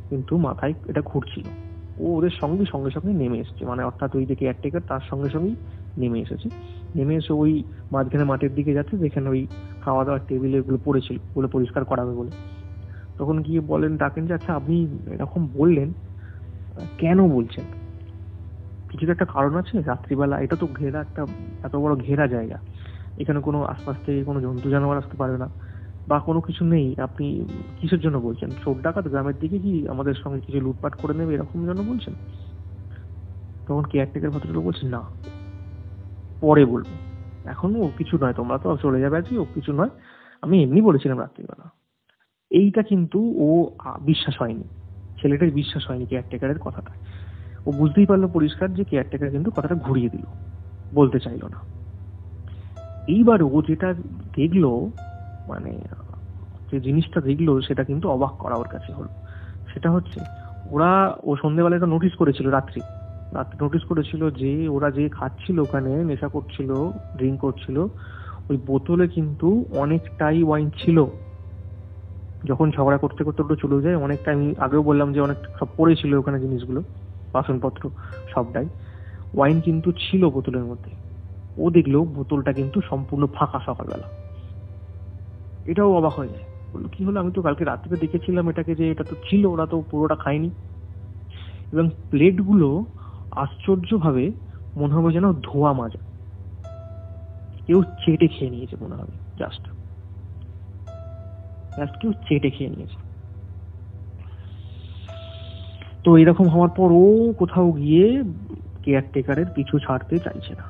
কিন্তু মাথায় এটা ঘুরছিল। ও ওদের সঙ্গে সঙ্গে সঙ্গে নেমে এসেছে, মানে অর্থাৎ ওই যে কেয়ারটেকার তার সঙ্গে সঙ্গেই নেমে এসেছে। নেমে এসে ওই মাঝখানে মাঠের দিকে যাচ্ছে যেখানে ওই খাওয়া দাওয়ার টেবিলে এগুলো পড়েছিল, ওগুলো পরিষ্কার করাবে বলে। তখন গিয়ে বলেন, ডাকেন যে আচ্ছা আপনি এরকম বললেন কেন বলছেন? কিছু তো একটা কারণ আছে, রাত্রিবেলা এটা তো ঘেরা একটা এত বড় ঘেরা জায়গা, এখানে কোনো আশপাশ থেকে কোনো জন্তু জানোয়ার আসতে পারে না বা কোনো কিছু নেই, আপনি কিসের জন্য বলছেন? চোর ডাকাত গ্রামের দিকে কি আমাদের সঙ্গে কিছু লুটপাট করে নেবে এরকম জন্য বলছেন? তখন কেয়ারটেকার ভদ্রলোক বলছেন না, পরে বলবো, এখন ও কিছু নয়, তোমরা তো চলে যাবে আজকে, ও কিছু নয়, আমি এমনি বলেছিলাম রাত্রিবেলা। এইটা কিন্তু ও বিশ্বাস হয়নি, ছেলেটার বিশ্বাস হয়নি কেয়ারটেকারের কথাটা। ও বুঝতেই পারলো পরিষ্কার যে কেয়ারটেকার কিন্তু কথাটা ঘুরিয়ে দিল, বলতে চাইলো না। এইবার ও যেটা দেখলো, মানে যে জিনিসটা দেখলো সেটা কিন্তু অবাক করা ওর কাছে হলো। সেটা হচ্ছে ও সন্ধ্যেবেলা এটা নোটিস করেছিল, রাত্রে নোটিস করেছিল যে ওরা যে খাচ্ছিল ওখানে, নেশা করছিল, ড্রিঙ্ক করছিল, ওই বোতলে কিন্তু অনেকটাই ওয়াইন ছিল। যখন ঝগড়া করতে করতে ওটা চলে যায়, অনেকটা, আমি আগেও বললাম যে অনেক সব পড়েছিল ওখানে জিনিসগুলো, বাসনপত্র সবটাই, ওয়াইন কিন্তু ছিল বোতলের মধ্যে। ও দেখলো বোতলটা কিন্তু সম্পূর্ণ ফাঁকা সকালবেলা। এটাও অবাক হয়ে যায়, বললো কি হলো, আমি তো কালকে রাত্রে দেখেছিলাম এটাকে যে এটা তো ছিল, ওরা তো পুরোটা খায়নি। এবং প্লেটগুলো আশ্চর্যভাবে মনে হবে যেন ধোয়া মাজা, কেউ চেটে খেয়ে নিয়েছে মনে হবে, জাস্ট কেউ চেটে খেয়ে নিয়েছে। তো এরকম হওয়ার পর ও কোথাও গিয়ে কেয়ারটেকারের পিছু ছাড়তে চাইছে না,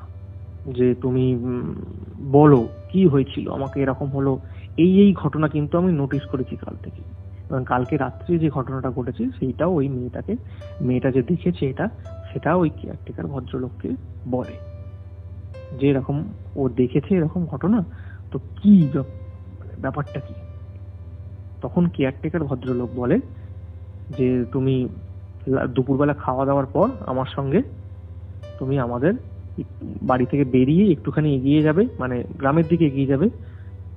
যে তুমি বলো কি হয়েছিল, আমাকে এরকম হলো, এই ঘটনা কিন্তু আমি নোটিস করেছি কাল থেকে, এবং কালকে রাত্রে যে ঘটনাটা ঘটেছে সেইটাও ওই মেয়েটা যে দেখেছে সেটা ওই কেয়ারটেকার ভদ্রলোককে বলে যে এরকম ও দেখেছে এরকম ঘটনা। তো কি ব্যাপারটা কি? তখন কেয়ারটেকার ভদ্রলোক বলে যে তুমি দুপুরবেলা খাওয়া দাওয়ার পর আমার সঙ্গে তুমি আমাদের বাড়ি থেকে বেরিয়ে একটুখানি এগিয়ে যাবে, মানে গ্রামের দিকে এগিয়ে যাবে,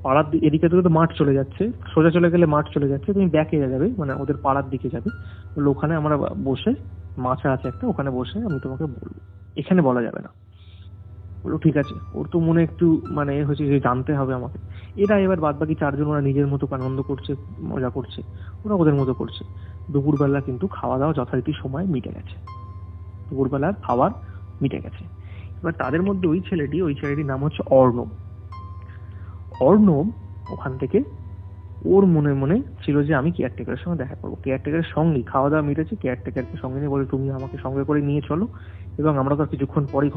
পাড়ার এদিকে থেকে তো মাঠ চলে যাচ্ছে, সোজা চলে গেলে মাঠ চলে যাচ্ছে, তুমি ব্যাকে যাবে, মানে ওদের পাড়ার দিকে যাবে, ওখানে আমরা বসে, মাছা আছে একটা, ওখানে বসে আমি তোমাকে বলবো, এখানে বলা যাবে না। বললো ঠিক আছে। ওর তো মনে একটু মানে হচ্ছে যে জানতে হবে আমাকে। এরা এবার বাদ বাকি চারজন ওরা নিজের মতো আনন্দ করছে, মজা করছে, ওরা ওদের মতো করছে। দুপুরবেলা কিন্তু খাওয়া দাওয়া যথারীতি সময় মিটে গেছে, দুপুরবেলার খাবার মিটে গেছে। এবার তাদের মধ্যে ওই ছেলেটির নাম হচ্ছে অর্ণব। অর্ণব ওখান থেকে ওর মনে মনে ছিল যে আমি কেয়ারটেকারের সঙ্গে দেখা করবো। কেয়ারটেকারের সঙ্গে খাওয়া দাওয়া মিটেছে, কেয়ারটেকারকে সঙ্গে নিয়ে বলে তুমি আমাকে সঙ্গে করে নিয়ে চলো, এবং আমরা তো কিছুক্ষণ পরই,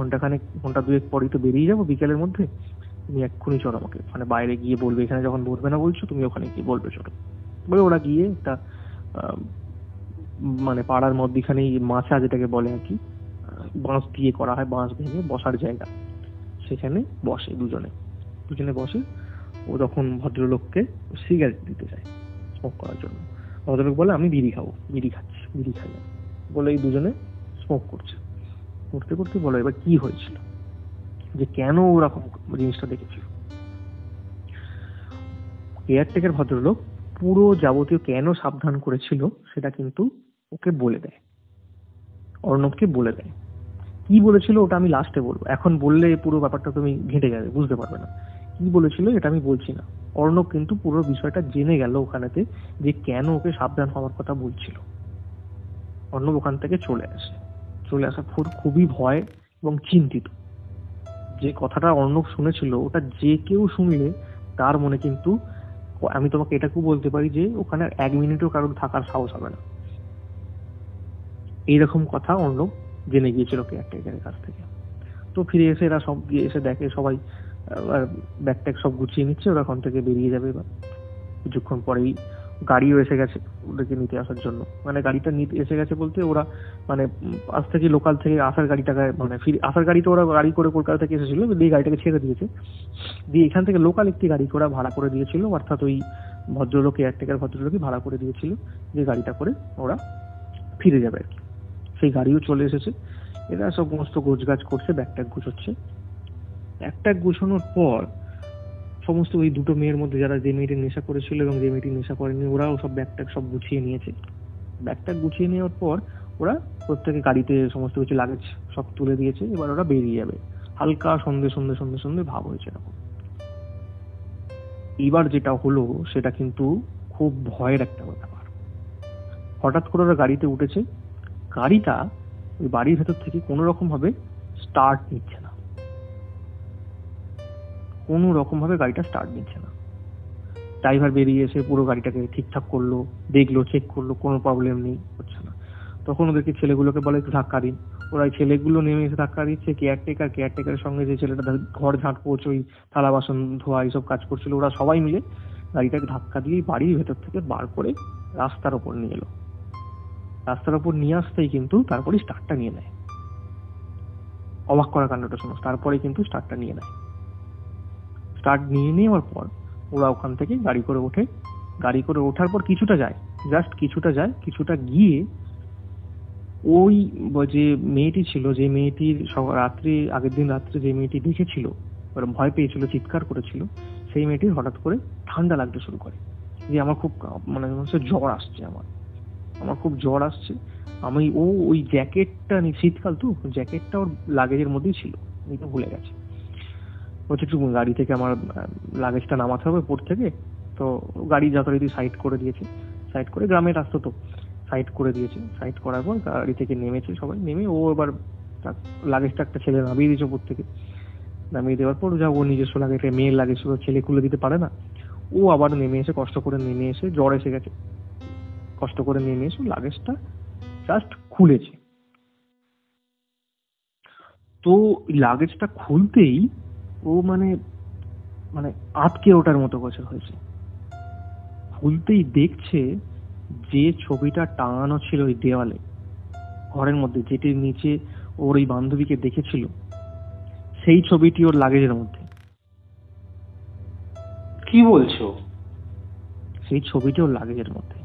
ঘন্টা দুয়েক পরই তো বেরিয়ে যাবো বিকেলের মধ্যে, তুমি এক্ষুনি চলো আমাকে মানে বাইরে গিয়ে বলবে, এখানে যখন বলবে না বলছো তুমি ওখানে গিয়ে বলবে চলো। বলে ওরা গিয়ে একটা মানে পাড়ার মধ্যখানেই মাছা যেটাকে বলে আর কি, বাঁশ দিয়ে করা হয়, বাঁশ ভেঙে বসার জায়গা, সেখানে বসে দুজনে বসে। ও তখন ভদ্রলোককে সিগারেট দিতে চায় স্মোক করার জন্য। ভদ্রলোক বলে আমি বিড়ি খাচ্ছি, বিড়ি খাই না, বলে এই দুজনে স্মোক করতে করতে বলো এবার কি হয়েছিল, যে কেন ওরকম জিনিসটা দেখেছিল। কেয়ারটেকার ভদ্রলোক পুরো যাবতীয় কেন সাবধান করেছিল সেটা কিন্তু ওকে বলে দেয়, অর্ণবকে বলে দেয়। কি বলেছিল ওটা আমি লাস্টে বলবো, এখন বললে পুরো ব্যাপারটা তুমি ঘেঁটে যাবে, বুঝতে পারবে না। কি বলেছিল এটা আমি বলছি না। অর্ণব কিন্তু পুরো বিষয়টা জেনে গেল ওখানেতে, যে কেন ওকে সাবধান হওয়ার কথা বলছিল। অর্ণব ওখান থেকে চলে আসা খুবই ভয় এবং চিন্তিত। যে কথাটা অর্ণব শুনেছিল ওটা যে কেউ শুনলে তার মনে কিন্তু, আমি তোমাকে এটাকেও বলতে পারি যে ওখানে 1 মিনিটও কারোর থাকার সাহস হবে না। এইরকম কথা অর্ণব জেনে গিয়েছিল কেয়ারটেকারের কাছ থেকে। তো ফিরে এসে এরা সব গিয়ে এসে দেখে সবাই ব্যাগ ট্যাগ সব গুছিয়ে নিচ্ছে, ওরা ওখান থেকে বেরিয়ে যাবে। এবার কিছুক্ষণ পরেই গাড়িও এসে গেছে ওদেরকে নিতে আসার জন্য, মানে গাড়িটা নিতে এসে গেছে বলতে ওরা মানে আজ থেকে লোকাল থেকে আসার গাড়িটাকে, মানে আসার গাড়িতে ওরা গাড়ি করে কলকাতা থেকে এসেছিল, দিয়ে গাড়িটাকে ছেড়ে দিয়েছে, দিয়ে এখান থেকে লোকাল একটি গাড়ি ওরা ভাড়া করে দিয়েছিল, অর্থাৎ ওই ভদ্রলোক কেয়ারটেকার ভদ্রলোকই ভাড়া করে দিয়েছিল, যে গাড়িটা করে ওরা ফিরে যাবে আর কি। সেই গাড়িও চলে এসেছে। এরা সমস্ত গোছগাছ করছে, ব্যাগ ট্যাগ গুছোচ্ছে। ব্যাগ ট্যাগ গুছানোর পর সমস্ত ওই দুটো মেয়ের মধ্যে যারা যে মেয়েটি নেশা করেছিল এবং যে মেয়েটি নেশা করেনি, ওরাও সব ব্যাগ ট্যাগ সব গুছিয়ে নিয়েছে। ব্যাগ ট্যাগ গুছিয়ে নেওয়ার পর ওরা প্রত্যেকে গাড়িতে সমস্ত কিছু লাগেজ সব তুলে দিয়েছে। এবার ওরা বেরিয়ে যাবে। হালকা সন্ধে ভাব হয়েছে এরকম। এবার যেটা হলো সেটা কিন্তু খুব ভয়ের একটা ব্যাপার। হঠাৎ করে ওরা গাড়িতে উঠেছে, গাড়িটা ওই বাড়ির ভেতর থেকে কোনো রকম ভাবে স্টার্ট নিচ্ছে না, কোনো রকম ভাবে গাড়িটা স্টার্ট নিচ্ছে না। ড্রাইভার বেরিয়ে এসে পুরো গাড়িটাকে ঠিকঠাক করলো, দেখলো, চেক করলো, কোনো প্রবলেম নেই, হচ্ছে না। তখন ওদেরকে ছেলেগুলোকে বলে একটু ধাক্কা দিন। ওরা ছেলেগুলো নেমে এসে ধাক্কা দিচ্ছে। কেয়ারটেকারের সঙ্গে যে ছেলেটা ঘর ঝাঁট পড়ছে, ওই থালা বাসন ধোয়া এইসব কাজ করছিল, ওরা সবাই মিলে গাড়িটাকে ধাক্কা দিয়ে বাড়ির ভেতর থেকে বার করে রাস্তার ওপর নিয়ে এলো। রাস্তার ওপর নিয়ে আসতেই কিন্তু তারপরে স্টার্টটা নিয়ে নেয়। অবাক করা কাণ্ডটা শোনো, তারপরে কিন্তু স্টার্টটা নিয়ে নেয়। স্টার্ট নিয়ে নেওয়ার পর ওরা ওখান থেকে গাড়ি করে ওঠে। গাড়ি করে ওঠার পর কিছুটা যায়, জাস্ট কিছুটা গিয়ে ওই যে মেয়েটি ছিল, যে মেয়েটির আগের দিন রাত্রে যে মেয়েটি দেখেছিল, ভয় পেয়েছিল, চিৎকার করেছিল, সেই মেয়েটির হঠাৎ করে ঠান্ডা লাগতে শুরু করে, যে আমার খুব মানে জ্বর আসছে, আমার খুব জ্বর আসছে। আমি ওই জ্যাকেটটা, শীতকাল তো, জ্যাকেটটা ওর লাগেজের মধ্যেই ছিল, আমি তো ভুলে গেছি। বলছে একটু গাড়ি থেকে আমার লাগেজটা নামাতে হবে উপর থেকে। তো গাড়ি যথারীতি সাইড করে দিয়েছে, সাইড করে, গ্রামের রাস্তা তো, সাইড করে দিয়েছে। সাইড করার পর গাড়ি থেকে নেমেছে সবাই, নেমে ও এবার লাগেজটা একটা ছেলে নামিয়ে দিয়েছে উপর থেকে। নামিয়ে দেওয়ার পর যা ও নিজস্ব লাগেজটা, মেয়ের লাগেজ ছেলে খুলে দিতে পারে না, ও আবার নেমে এসে কষ্ট করে নেমে এসে, জ্বর এসে গেছে, কষ্ট করে নেমে এসে লাগেজটা জাস্ট খুলেছে। তো লাগেজটা খুলতেই ও মানে আটকে ওঠার মতো বছর হয়েছে। খুলতেই দেখছে যে ছবিটা টাঙানো ছিল ওই দেওয়ালে ঘরের মধ্যে, যেটির নিচে ওর ওই বান্ধবীকে দেখেছিল, সেই ছবিটি ওর লাগেজের মধ্যে। কি বলছো? সেই ছবিটা ওর লাগেজের মধ্যে।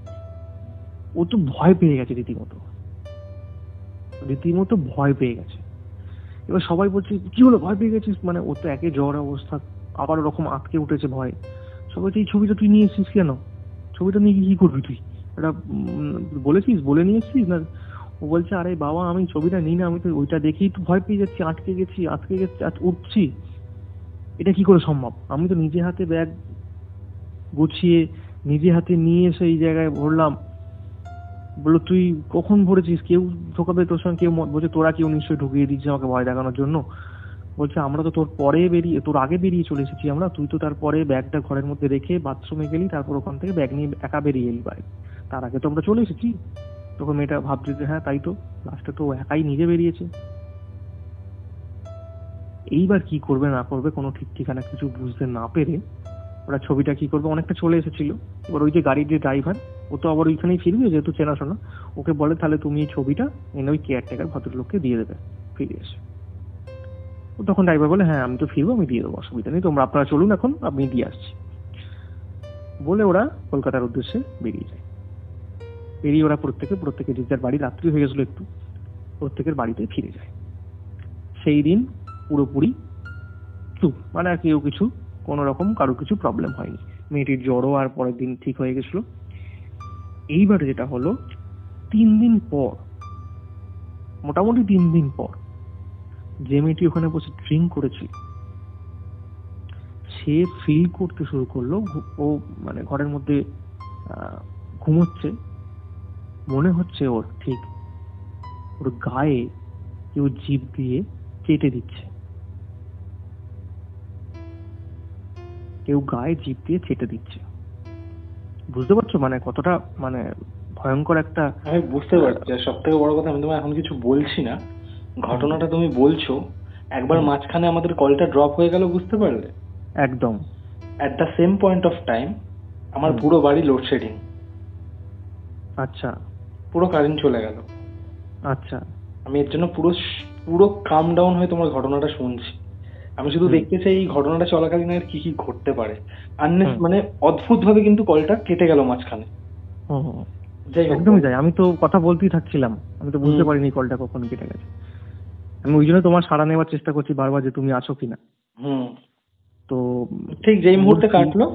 ও তো ভয় পেয়ে গেছে, রীতিমতো ভয় পেয়ে গেছে। এবার সবাই বলছে কি হলো, ভয় পেয়ে গেছিস? মানে ও তো একে জ্বর অবস্থা, আবার ওরকম আটকে উঠেছে ভয়। সবাই বলছে এই ছবিটা তুই নিয়ে এসেছিস কেন? ছবিটা নিয়ে কি করবি তুই? এটা বলেছিস, বলে নিয়ে এসেছিস না? ও বলছে আরে বাবা আমি ছবিটা নিই না, আমি তো ওইটা দেখেই তো ভয় পেয়ে যাচ্ছি, আটকে গেছি উঠছি, এটা কি করে সম্ভব? আমি তো নিজে হাতে ব্যাগ গুছিয়ে নিজে হাতে নিয়ে এসে এই জায়গায় ভরলাম। বললো তুই কখন ভরেছিস? কেউ ঢোকাবে তোর সঙ্গে? কেউ বলছে তোরা কেউ নিশ্চয়ই ঢুকিয়ে দিচ্ছে আমাকে ভয় দেখানোর জন্য। বলছে আমরা তো তোর আগে বেরিয়ে চলে এসেছি আমরা, তুই তো তারপরে ব্যাগটা ঘরের মধ্যে রেখে বাথরুমে গেলি, তারপর ওখান থেকে ব্যাগ নিয়ে একা বেরিয়ে এলি বাইরে, তার আগে তো আমরা চলে এসেছি। তখন মেয়েটা ভাবছে যে হ্যাঁ তাই তো, লাস্টে তো একাই নিজে বেরিয়েছে। এইবার কি করবে না করবে কোনো ঠিক ঠিকানা কিছু বুঝতে না পেরে ওরা ছবিটা কি করবে, অনেকটা চলে এসেছিল। এবার ওই যে গাড়ির যে ড্রাইভার, ও তো আবার ওইখানেই ফিরবে যেহেতু চেনাশোনা, ওকে বলে তাহলে তুমি এই ছবিটা এনে ওই কেয়ারটেকার ভদ্রলোককে দিয়ে দেবে ফিরে এসে। তখন ড্রাইভার বলে হ্যাঁ আমি তো ফিরবো, আমি দিয়ে দেবো, অসুবিধা নেই, আপনারা চলুন এখন, আমি দিয়ে আসছি বলে ওরা কলকাতার উদ্দেশ্যে বেরিয়ে যায়। বেরিয়ে ওরা প্রত্যেকে যে যার বাড়ি, রাত্রি হয়ে গেছিল একটু, প্রত্যেকের বাড়িতে ফিরে যায়। সেই দিন পুরোপুরি চুপ, মানে আর কেউ কিছু কোনো রকম কারো কিছু প্রবলেম হয়নি। মেয়েটির জ্বরও আর পরের দিন ঠিক হয়ে গেছিল। এইবার যেটা হলো 3 দিন পর, মোটামুটি 3 দিন পর, যে মেয়েটি ওখানে বসে ড্রিঙ্ক করেছিল সে ফিল করতে শুরু করলো ও মানে ঘরের মধ্যে ঘুমোচ্ছে, মনে হচ্ছে ওর ঠিক ওর গায়ে কেউ জিভ দিয়ে চেটে দিচ্ছে, বুঝতে পারছো মানে কতটা মানে ভয়ঙ্কর একটা? আমি বুঝতে পারছি। আর সব থেকে বড় কথা, আমি তোমায় এখন কিছু বলছি না, ঘটনাটা তুমি বলছো, একবার মাঝখানে আমাদের কলটা ড্রপ হয়ে গেল, বুঝতে পারলে? একদম at the same point of time আমার পুরো বাড়ি লোডশেডিং। আচ্ছা, পুরো কারেন্ট চলে গেল। আচ্ছা, আমি এর জন্য পুরো কাম ডাউন হয়ে তোমার ঘটনাটা শুনছি। আমি শুধু দেখতে চাই এই ঘটনাটা চলাকালীন আর কি কি ঘটতে পারে। মানে অদ্ভুত ভাবে কিন্তু কলটা কেটে গেল মাঝখানে। একদমই তাই, আমি তো কথা বলতেই থাকছিলাম, আমি তো বুঝতে পারিনি কলটা কখন কেটে গেছে। আমি ওই জন্য তোমার সাড়া নেওয়ার চেষ্টা করছি বারবার যে তুমি আছো কিনা। তো ঠিক যেই মুহূর্তে কাটলো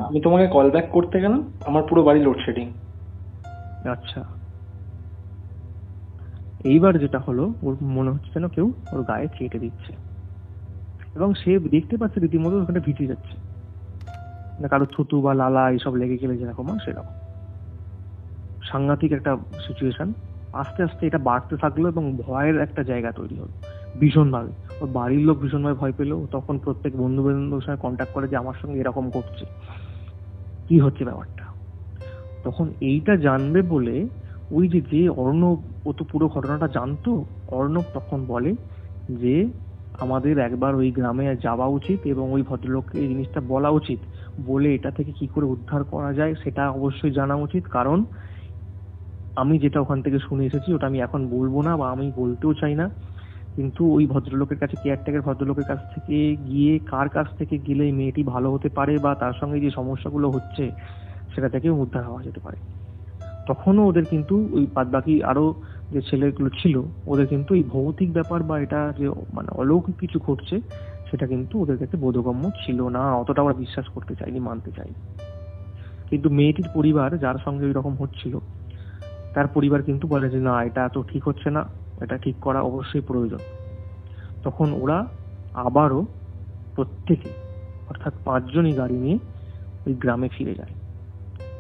আমি তোমাকে কল ব্যাক করতে গেলাম, আমার পুরো বাড়ি লোডশেডিং। আচ্ছা, এইবার যেটা হলো ওর মনে হচ্ছে যেন কেউ ওর গায়ে চেটে দিচ্ছে, এবং সে দেখতে পাচ্ছে রীতিমতো ওখানে ভিজে যাচ্ছে, না কারো থুতু বা লালা এইসব লেগে গেলে যেরকম হয় সেরকম। সাংঘাতিক একটা সিচুয়েশন। আস্তে আস্তে এটা বাড়তে থাকলো এবং ভয়ের একটা জায়গা তৈরি হলো ভীষণভাবে। ওর বাড়ির লোক ভীষণভাবে ভয় পেলো। তখন প্রত্যেক বন্ধু বান্ধবের সঙ্গে কন্ট্যাক্ট করে যে আমার সঙ্গে এরকম করছে, কি হচ্ছে ব্যাপারটা। তখন এইটা জানবে বলে ওই যে অর্ণব, ও তো পুরো ঘটনাটা জানতো, অর্ণব তখন বলে যে আমাদের একবার ওই গ্রামে যাওয়া উচিত এবং ওই ভদ্রলোককে এই জিনিসটা বলা উচিত, বলে এটা থেকে কি করে উদ্ধার করা যায় সেটা অবশ্যই জানা উচিত। কারণ আমি যেটা ওখান থেকে শুনে এসেছি ওটা আমি এখন বলবো না বা আমি বলতেও চাই না, কিন্তু ওই ভদ্রলোকের কাছে, কেয়ারটেকার ভদ্রলোকের কাছ থেকে গিয়ে, কার কাছ থেকে গেলে মেয়েটি ভালো হতে পারে বা তার সঙ্গে যে সমস্যাগুলো হচ্ছে সেটা থেকে উদ্ধার হওয়া যেতে পারে। তখনও ওদের কিন্তু ওই বাদবাকি আরো যে ছেলেগুলো ছিল ওদের কিন্তু এই ভৌতিক ব্যাপার বা এটা যে মানে অলৌকিক কিছু ঘটছে সেটা কিন্তু ওদের কাছে বোধগম্য ছিল না, অতটা ওরা বিশ্বাস করতে চায়নি, মানতে চায়নি। কিন্তু মেয়েটির পরিবার, যার সঙ্গে ওই রকম হচ্ছিল, তার পরিবার কিন্তু বলে যে না এটা তো ঠিক হচ্ছে না, এটা ঠিক করা অবশ্যই প্রয়োজন। তখন ওরা আবারও প্রত্যেকে, অর্থাৎ 5 জনই গাড়ি নিয়ে ওই গ্রামে ফিরে যায়।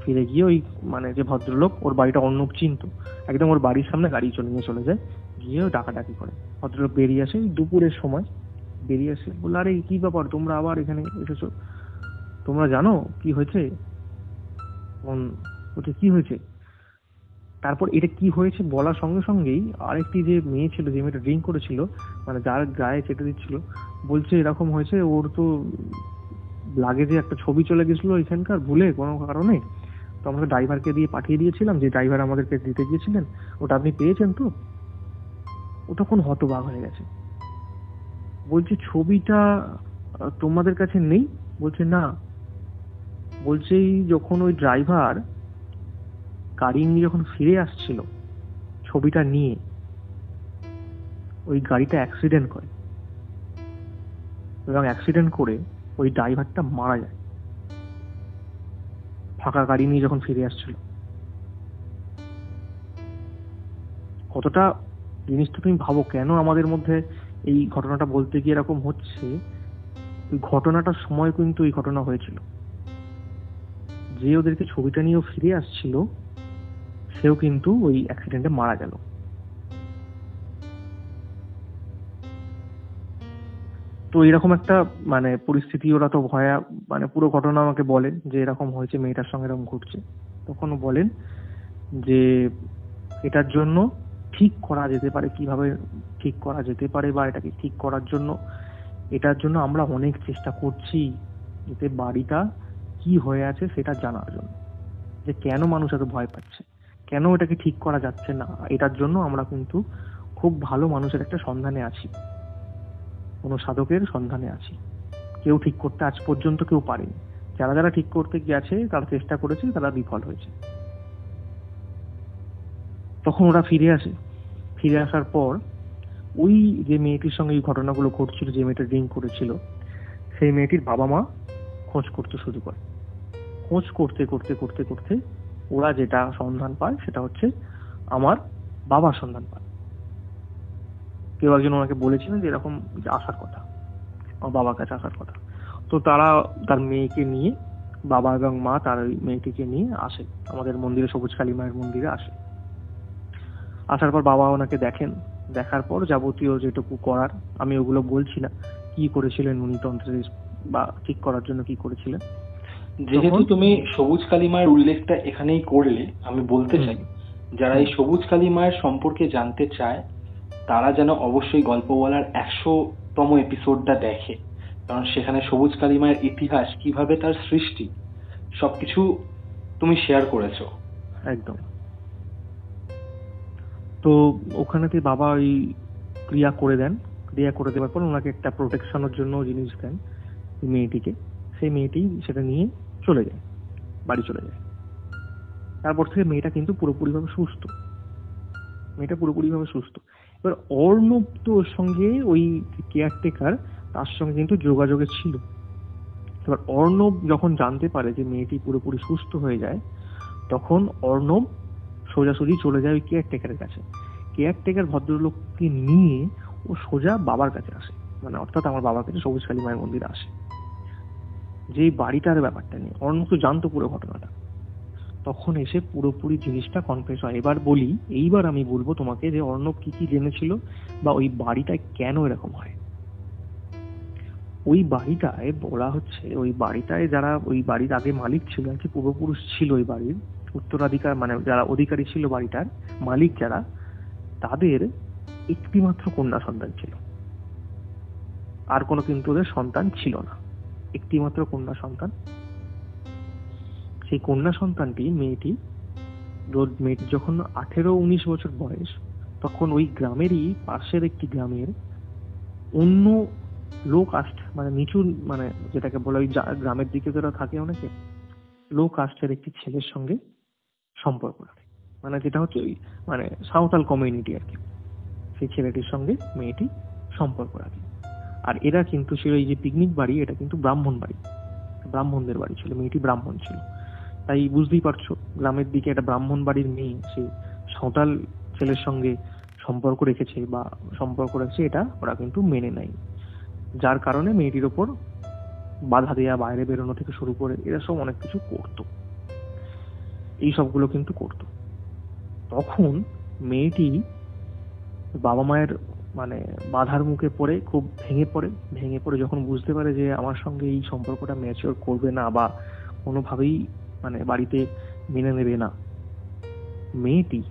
ফিরে গিয়ে ওই মানে যে ভদ্রলোক, ওর বাড়িটা অর্ণব চিনতো, একদম ওর বাড়ির সামনে গাড়ি নিয়ে চলে যায়, গিয়ে ডাকাডাকি করে। ভদ্রলোক বেরিয়ে আসে দুপুরের সময়, বেরিয়ে আসে বলে আরে কি ব্যাপার তোমরা আবার এখানে এসেছো, তোমরা জানো কি হয়েছে? বলছে কি হয়েছে? তারপর এটা কি হয়েছে বলার সঙ্গে সঙ্গেই আরেকটি যে মেয়ে ছিল, যে মেয়েটা ড্রিঙ্ক করেছিল, মানে যার গায়ে চেটে দিচ্ছিল, বলছে এরকম হয়েছে, ওর তো লাগেজে একটা ছবি চলে গেছিল এখানকার ভুলে কোনো কারণে, তো আমরা ড্রাইভারকে দিয়ে পাঠিয়ে দিয়েছিলাম, যে ড্রাইভার আমাদেরকে দিতে গিয়েছিলেন, ওটা আপনি পেয়েছেন তো? ও তখন হতবাক হয়ে গেছে, বলছে ছবিটা তোমাদের কাছে নেই? বলছে না। বলছে যখন ওই ড্রাইভার গাড়ি নিয়ে যখন ফিরে আসছিল ছবিটা নিয়ে, ওই গাড়িটা অ্যাক্সিডেন্ট করে, এবং অ্যাক্সিডেন্ট করে ওই ড্রাইভারটা মারা যায় ফাঁকা গাড়ি নিয়ে যখন ফিরে আসছিল। কতটা জিনিসটা তুমি ভাবো, কেন আমাদের মধ্যে এই ঘটনাটা বলতে গিয়ে এরকম হচ্ছে। ওই ঘটনাটার সময় কিন্তু এই ঘটনা হয়েছিল, যে ওদেরকে ছবিটা নিয়েও ফিরে আসছিল সেও কিন্তু ওই অ্যাক্সিডেন্টে মারা গেল। তো এরকম একটা মানে পরিস্থিতি, ওরা তো ভয়া মানে পুরো ঘটনা আমাকে বলেন যে এরকম হয়েছে, মেয়েটার সঙ্গে এরকম ঘটছে। তখনও বলেন যে এটার জন্য ঠিক করা যেতে পারে, কিভাবে ঠিক করা যেতে পারে, বা এটাকে ঠিক করার জন্য এটার জন্য আমরা অনেক চেষ্টা করছি, যাতে বাড়িটা কি হয়ে আছে সেটা জানার জন্য, যে কেন মানুষ এত ভয় পাচ্ছে, কেন এটাকে ঠিক করা যাচ্ছে না। এটার জন্য আমরা কিন্তু খুব ভালো মানুষের একটা সন্ধানে আছি, কোনো সাধকের সন্ধানে আছি। কেউ ঠিক করতে আজ পর্যন্ত কেউ পারেনি। যারা যারা ঠিক করতে গেছে, তারা চেষ্টা করেছে, তারা বিফল হয়েছে। তখন ওরা ফিরে আসে। ফিরে আসার পর ওই যে মেয়েটির সঙ্গে এই ঘটনাগুলো ঘটছিল, যে মেয়েটা ড্রিঙ্ক করেছিল, সেই মেয়েটির বাবা মা খোঁজ করতে শুরু করে। খোঁজ করতে করতে করতে করতে ওরা যেটা সন্ধান পায় সেটা হচ্ছে আমার বাবার সন্ধান পায়। কেউ একজন ওনাকে বলেছিলেন যে এরকম আসার কথা, আমার বাবার কাছে আসার কথা। তো তারা তার মেয়েকে নিয়ে, বাবা এবং মা তার ওই মেয়েটিকে নিয়ে আসে আমাদের মন্দিরে, সবুজ কালী মায়ের মন্দিরে আসে। আসার পর বাবা ওনাকে দেখেন, দেখার পর যাবতীয় যেটুকু করার, আমি ওগুলো বলছি না, কি করেছিলেন উনি তন্ত্রের বা ঠিক করার জন্য কি করেছিলেন। যেহেতু তুমি সবুজ কালী মায়ের উল্লেখটা এখানেই করলে, আমি বলতে চাই যারা এই সবুজ কালী মায়ের সম্পর্কে জানতে চায় তারা যেন অবশ্যই গল্প বলার 100তম এপিসোডটা দেখে, কারণ সেখানে সবুজ কালী মায়ের ইতিহাস, কিভাবে তার সৃষ্টি, সবকিছু তুমি শেয়ার করেছো। একদম। তো ওখানেতে বাবা ওই ক্রিয়া করে দেন। ক্রিয়া করে দেওয়ার পর ওনাকে একটা প্রোটেকশনের জন্য জিনিস দেন মেয়েটিকে। সেই মেয়েটি সেটা নিয়ে চলে যায়, বাড়ি চলে যায়। তারপর থেকে মেয়েটা কিন্তু পুরোপুরিভাবে সুস্থ, মেয়েটা পুরোপুরিভাবে সুস্থ। এবার অর্ণব তো ওর সঙ্গে, ওই কেয়ারটেকার, তার সঙ্গে কিন্তু যোগাযোগে ছিল। এবার অর্ণব যখন জানতে পারে যে মেয়েটি পুরোপুরি সুস্থ হয়ে যায়, তখন অর্ণব সোজাসুজি চলে যায় ওই কেয়ারটেকারের কাছে। কেয়ারটেকার ভদ্রলোককে নিয়ে ও সোজা বাবার কাছে আসে, মানে অর্থাৎ আমার বাবার কাছে সবুজ কালী মায়ের মন্দিরে আসে, যে বাড়িটার ব্যাপারটা নিয়ে। অর্ণব তো জানতো পুরো ঘটনাটা। তখন এসে পুরোপুরি জিনিসটা কনফেস হয়। এবার বলি, এইবার আমি বলবো তোমাকে যে অর্ণব কি কি জেনেছিল, বা ওই বাড়িটায় কেন এরকম হয়। ওই বাড়িটায় বলা হচ্ছে, ওই বাড়িটায় যারা ওই বাড়ির আগে মালিক ছিল আর কি, পূর্বপুরুষ ছিল ওই বাড়ির উত্তরাধিকার, মানে যারা অধিকারী ছিল বাড়িটার মালিক যারা, তাদের একটি মাত্র কন্যা সন্তান ছিল, আর কোনো কিন্তু ওদের সন্তান ছিল না, একটি মাত্র কন্যা সন্তান। সেই কন্যা সন্তানটি, মেয়েটি যখন 18-19 বছর বয়স, তখন ওই গ্রামেরই পাশের একটি গ্রামের অন্য লো কাস্ট, মানে নিচু, মানে যেটাকে বলে ওই গ্রামের দিকে যারা থাকে অনেকে, লো কাস্টের একটি ছেলের সঙ্গে সম্পর্ক রাখে, মানে যেটা হচ্ছে ওই মানে সাঁওতাল কমিউনিটি আর কি। সেই ছেলেটির সঙ্গে মেয়েটি সম্পর্ক রাখে। আর এরা কিন্তু ছিল, এই যে পিকনিক বাড়ি, এটা কিন্তু ব্রাহ্মণ বাড়ি, ব্রাহ্মণদের বাড়ি ছিল, মেয়েটি ব্রাহ্মণ ছিল। তাই বুঝতেই পারছো, গ্রামের দিকে একটা ব্রাহ্মণ বাড়ির মেয়ে সে সাঁওতাল ছেলের সঙ্গে সম্পর্ক রেখেছে বা সম্পর্ক রাখছে, এটা ওরা কিন্তু মেনে নেয়। যার কারণে মেয়েটির ওপর বাধা দেয়া, বাইরে বেরোনো থেকে শুরু করে এরা সব অনেক কিছু করতো, এই সবগুলো কিন্তু করতো। তখন মেয়েটি বাবা মায়ের মানে বাধার মুখে পড়ে খুব ভেঙে পড়ে যখন বুঝতে পারে যে আমার সঙ্গে এই সম্পর্কটা ম্যাচিওর করবে না, বা কোনোভাবেই মানে বাড়িতে মেনে নেবে না, মেয়েটি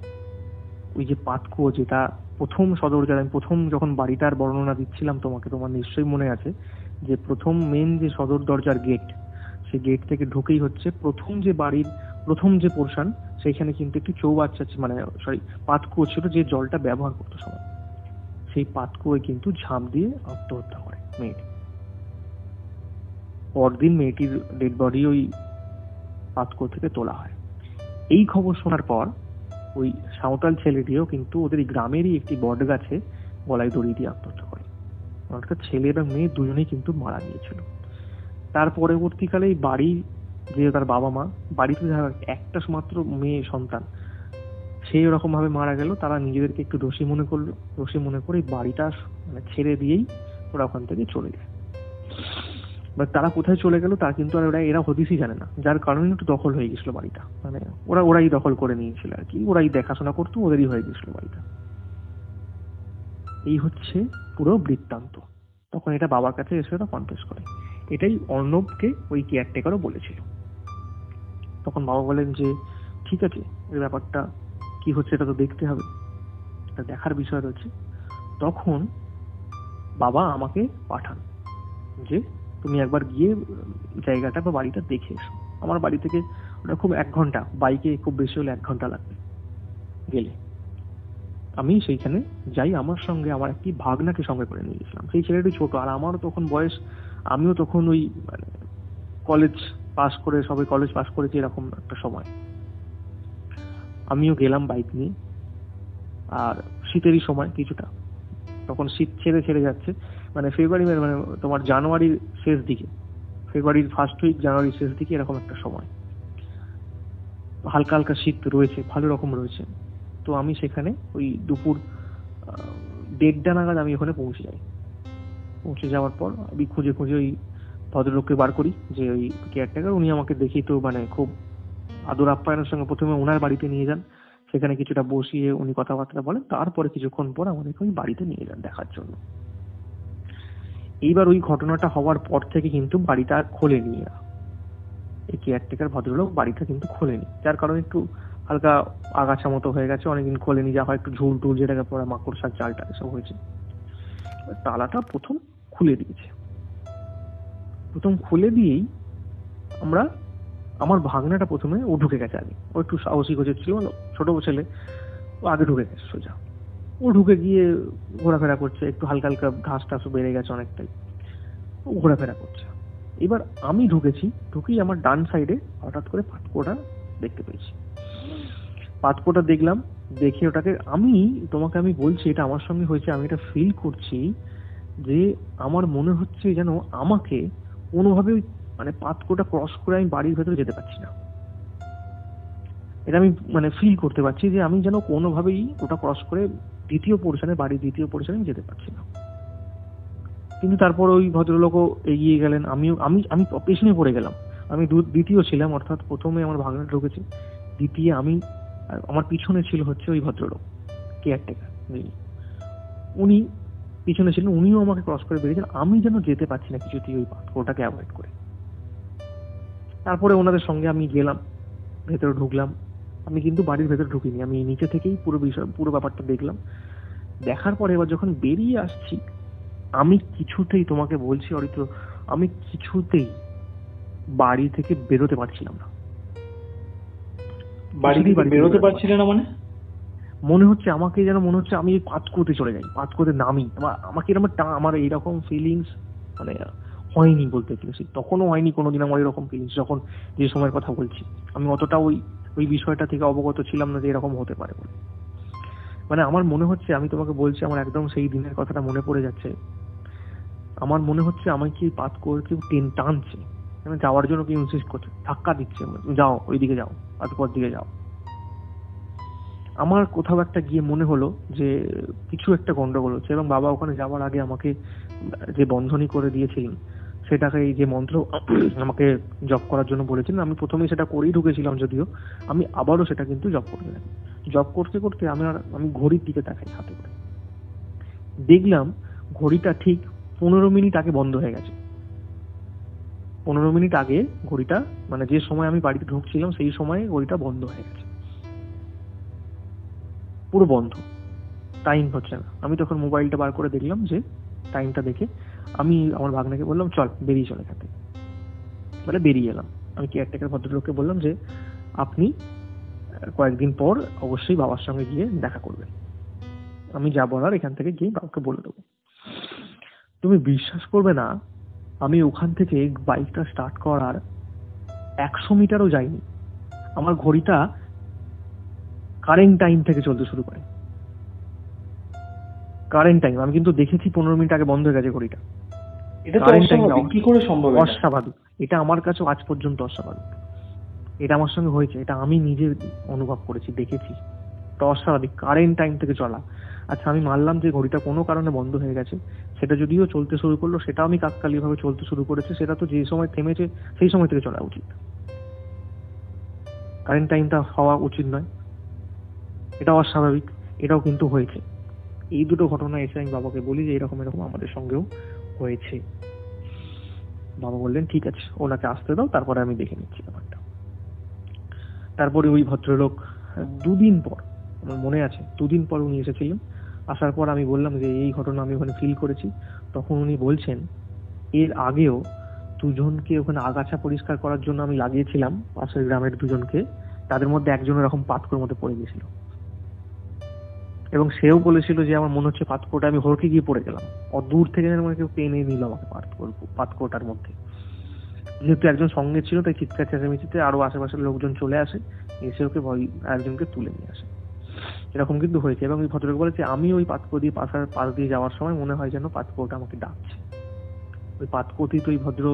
ওই যে পাতকুয়ো, যেটা প্রথম সদরজার, আমি প্রথম যখন বাড়িটার বর্ণনা দিচ্ছিলাম তোমাকে, তোমার নিশ্চয়ই মনে আছে যে প্রথম মেন যে সদর দরজার গেট, সেই গেট থেকে ঢুকেই হচ্ছে প্রথম যে বাড়ির প্রথম যে পোর্শন, সেইখানে কিন্তু একটি চৌবাচ্চা, মানে পাতকুয়ো ছিল, যে জলটা ব্যবহার করতো সবাই। সেই পাতকুয়োয় কিন্তু ঝাঁপ দিয়ে আত্মহত্যা করে মেয়েটি। পরদিন মেয়েটির ডেড বডি ওই পাতকুয়ো থেকে তোলা হয়। এই খবর শোনার পর ওই সাঁওতাল ছেলেটিও কিন্তু ওদের গ্রামেরই একটি বট গাছে গলায় দড়ি দিয়ে আত্মহত্যা করে। অর্থাৎ ছেলে এবং মেয়ে দুজনেই কিন্তু মারা গিয়েছিল। তার পরবর্তীকালে বাড়ি যে তার বাবা মা, বাড়িতে যারা একটা মাত্র মেয়ে সন্তান, সেই রকম ভাবে মারা গেল। তারা নিজেদেরকে একটু দোষী মনে করলো, দোষী মনে করে বাড়িটা মানে ছেড়ে দিয়েই ওরা ওখান থেকে চলে যায়। তারা কোথায় চলে গেল তার কিন্তু আর এরা হদিসই জানে না, যার কারণে একটু দখল হয়ে গেছিল বাড়িটা। মানে ওরাই দখল করে নিয়েছিল আর কি, ওরাই দেখাশোনা করতো, ওদেরই হয়ে গেছিল বাড়িটা। এই হচ্ছে পুরো বৃত্তান্ত। তখন এটা বাবার কাছে এসে ওরা কনফেস করে। এটাই অর্ণবকে ওই কেয়ারটেকারও বলেছিল। তখন বাবা বলেন যে ঠিক আছে, এই ব্যাপারটা কি হচ্ছে এটা তো দেখতে হবে, এটা দেখার বিষয় রয়েছে। তখন বাবা আমাকে পাঠান যে তুমি একবার গিয়ে জায়গাটা বা বাড়িটা দেখে এসো। আমার বাড়ি থেকে ওটা খুব 1 ঘন্টা, বাইকে খুব বেশি হলে 1 ঘন্টা লাগবে গেলে। আমি সেইখানে যাই। আমার সঙ্গে আমার একটি ভাগনাকে সঙ্গে করে নিয়ে গেছিলাম। সেই ছেলেটি ছোট, আর আমারও তখন বয়স, আমিও তখন ওই মানে কলেজ পাস করে, সবাই কলেজ পাস করেছি এরকম একটা সময়। আমিও গেলাম বাইক নিয়ে। আর শীতেরই সময় কিছুটা, তখন শীত ছেড়ে যাচ্ছে, মানে ফেব্রুয়ারি মানে তোমার জানুয়ারির শেষ দিকে, ফেব্রুয়ারির ফার্স্ট উইক জানুয়ারির শেষ দিকে এরকম একটা সময়। হালকা হালকা শীত রয়েছে, ভালো রকম রয়েছে। তো আমি সেখানে ওই দুপুর 1:30 নাগাদ আমি ওখানে পৌঁছে যাই। পৌঁছে যাওয়ার পর আমি খুঁজে ওই ভদ্রলোককে বার করি, যে ওই কেয়ারটেকার। উনি আমাকে দেখি তো মানে খুব আদর আপ্যায়নের সঙ্গে প্রথমে ওনার বাড়িতে নিয়ে যান, সেখানে কিছুটা বসিয়ে উনি কথাবার্তা বলেন। তারপরে কিছুক্ষণ পর আমাদেরকে ওই বাড়িতে নিয়ে যান দেখার জন্য। এইবার ওই ঘটনাটা হওয়ার পর থেকে কিন্তু বাড়িটা আর খোলেনি এরা, এই কেয়ারটেকার ভদ্রলোক বাড়িটা কিন্তু খোলেনি, যার কারণে একটু হালকা আগাছা মতো হয়ে গেছে, অনেকদিন খোলেনি, যা হয় একটু ঝুল টুল যেটাকে পরে মাকড়সার চালটা এসব হয়েছে। তালাটা প্রথম খুলে দিয়েছে। প্রথম খুলে দিয়েই আমার ভাগনাটা প্রথমে ও ঢুকে গেছে আগে। ও একটু সাহসী গোছের ছিল, ছোট ছেলে, ও আগে ঢুকে গেছে সোজা। ও ঢুকে গিয়ে ঘোরাফেরা করছে, একটু হালকা হালকা ঘাস টাস বেড়ে গেছে অনেকটাই, ও ঘোরাফেরা করছে। এবার আমি ঢুকেই আমার ডান সাইডে হঠাৎ করে পাতকুয়োটা দেখতে পেয়েছি। পাতকুয়োটা দেখলাম, দেখে ওটাকে তোমাকে আমি বলছি এটা আমার সঙ্গে হয়েছে, আমি এটা ফিল করছি যে আমার মনে হচ্ছে যেন আমাকে কোনোভাবে মানে পাতকুয়োটা ক্রস করে আমি বাড়ির ভেতরে যেতে পারছি না। এটা আমি মানে ফিল করতে পারছি যে আমি যেন কোনোভাবেই ওটা ক্রস করে বাড়ির দ্বিতীয় পোর্শনে যেতে পারছি না। কিন্তু তারপর ওই ভদ্রলোকও এগিয়ে গেলেন, আমি পেছনে পড়ে গেলাম। আমি দ্বিতীয় ছিলাম, অর্থাৎ প্রথমে আমার ভাগনা ঢুকেছে, দ্বিতীয় আমি, আমার পিছনে ছিল হচ্ছে ওই ভদ্রলোক কেয়ারটেকার, উনি পিছনে ছিলেন, উনিও আমাকে ক্রস করে বেরিয়েছেন। আমি যেন যেতে পারছি না কিছুতেই ওই পাথরটাকে অ্যাভয়েড করে। তারপরে ওনাদের সঙ্গে আমি গেলাম, ভেতরে ঢুকলাম। আমি কিন্তু বাড়ির ভেতরে ঢুকিনি, আমি নিচে থেকেই পুরো ব্যাপারটা দেখলাম। দেখার পরে এবার যখন বেরিয়ে আসছি, আমি কিছুতেই, তোমাকে বলছি অরিত্র, আমি কিছুতেই বাড়ি থেকে বেরোতে পারছিলাম না। বাড়ি থেকে বেরোতে পারছিলে না মানে? মনে হচ্ছে আমি পাতকুয়োতে চলে যাই, পাতকুয়োতে নামি। আমাকে এরকম আমার এইরকম ফিলিংস মানে হয়নি বলতে গেলে, তখনও হয়নি কোনোদিন আমার এরকম ফিলিংস। যখন যে সময়ের কথা বলছি, আমি অতটা ওই বিষয়টা থেকে অবগত ছিলাম না যে এরকম হতে পারে বলে। মানে আমার মনে হচ্ছে, আমি তোমাকে বলছি, আমার একদম সেই দিনের কথাটা মনে পড়ে যাচ্ছে। আমার মনে হচ্ছে আমাকে পাতকুয়োর কেউ টানছে, যাওয়ার জন্য কেউ ইনসিস্ট করছে, ধাক্কা দিচ্ছে, যাও ওইদিকে যাও, পাতকুয়োর দিকে যাও। আমার কোথাও একটা গিয়ে মনে হলো যে কিছু একটা গন্ডগোল হচ্ছে, এবং বাবা ওখানে যাওয়ার আগে আমাকে যে বন্ধনী করে দিয়েছিলেন, সেটাকে এই যে মন্ত্র আমাকে জপ করার জন্য বলেছিলেন, আমি প্রথমে সেটা করেই ঢুকেছিলাম, যদিও আমি আবারও সেটা কিন্তু জপ করতে থাকি। জপ করতে করতে আমি ঘড়ির দিকে তাকাই, হাতে করে দেখলাম ঘড়িটা ঠিক 15 মিনিট আগে বন্ধ হয়ে গেছে। 15 মিনিট আগে ঘড়িটা, মানে যে সময় আমি বাড়িতে ঢুকছিলাম সেই সময় ঘড়িটা বন্ধ হয়ে গেছে, পুরো বন্ধ, টাইম হচ্ছে না। আমি তখন মোবাইলটা বার করে দেখলাম, যে টাইমটা দেখে আমি আমার ভাগনাকে বললাম, চল বেরিয়ে চলে এখান থেকে। বলে বেরিয়ে এলাম। আমি কেয়ারটেকার ভদ্রলোককে বললাম যে আপনি কয়েকদিন পর অবশ্যই বাবার সঙ্গে গিয়ে দেখা করবেন, আমি যা বলার এখান থেকে গিয়ে কাউকে বলে দেবো। তুমি বিশ্বাস করবে না, আমি ওখান থেকে বাইকটা স্টার্ট করার 100 মিটারও যাইনি, আমার ঘড়িটা কারেন্ট টাইম থেকে চলতে শুরু করে। কারেন্ট টাইম আমি কিন্তু দেখেছি 15 মিনিট আগে বন্ধ হয়ে গেছে ঘড়িটা। এটা তো অস্বাভাবিক, কি করে সম্ভব? অস্বাভাবিক, এটা আমার কাছে আজ পর্যন্ত অস্বাভাবিক। এটা আমার সঙ্গে হয়েছে, এটা আমি নিজে অনুভব করেছি, দেখেছি। এটা অস্বাভাবিক, কারেন্ট টাইম থেকে চলা। আচ্ছা আমি মানলাম যে ঘড়িটা কোনো কারণে বন্ধ হয়ে গেছে, সেটা যদিও চলতে শুরু করলো, সেটাও আমি কাকতালীয় ভাবে চলতে শুরু করেছে, সেটা তো যে সময় থেমেছে সেই সময় থেকে চলা উচিত, কারেন্ট টাইমটা হওয়া উচিত নয়। এটা অস্বাভাবিক, এটাও কিন্তু হয়েছে। এই দুটো ঘটনা এসে আমি বাবাকে বলি যে এরকম এরকম আমাদের সঙ্গেও হয়েছে। বাবা বললেন ঠিক আছে, ওনাকে আসতে দাও, তারপরে আমি দেখে নিচ্ছি ব্যাপারটা। তারপরে ওই ভদ্রলোক 2 দিন পর, আমার মনে আছে 2 দিন পর উনি এসেছিলেন। আসার পর আমি বললাম যে এই ঘটনা আমি ওখানে ফিল করেছি। তখন উনি বলছেন এর আগেও 2 জনকে ওখানে আগাছা পরিষ্কার করার জন্য আমি লাগিয়েছিলাম, পাশের গ্রামের 2 জনকে, তাদের মধ্যে একজনের এরকম পাতকুয়োর মধ্যে পড়ে গেছিল, এবং সেও বলেছিল যে আমার মনে হচ্ছে পাতকুয়োটা আমি হড়কে গিয়ে পড়ে গেলাম, দূর থেকে মানে কেউ টেনে নিল আমাকে পাতকুয়োটার মধ্যে। যেহেতু একজন সঙ্গে ছিল তাই চিৎকার চেঁচামেচিতে আরো আশেপাশের লোকজন চলে আসে, এসে ওকে একজনকে তুলে নিয়ে আসে। এরকম কিন্তু হয়েছে। এবং ওই ভদ্রলোক বলেছে আমি ওই পাতকুয়ো দিয়ে পাশ দিয়ে যাওয়ার সময় মনে হয় যেন পাতকুয়োটা আমাকে ডাকছে। ওই পাতকুয়োতেই তো ওই ভদ্র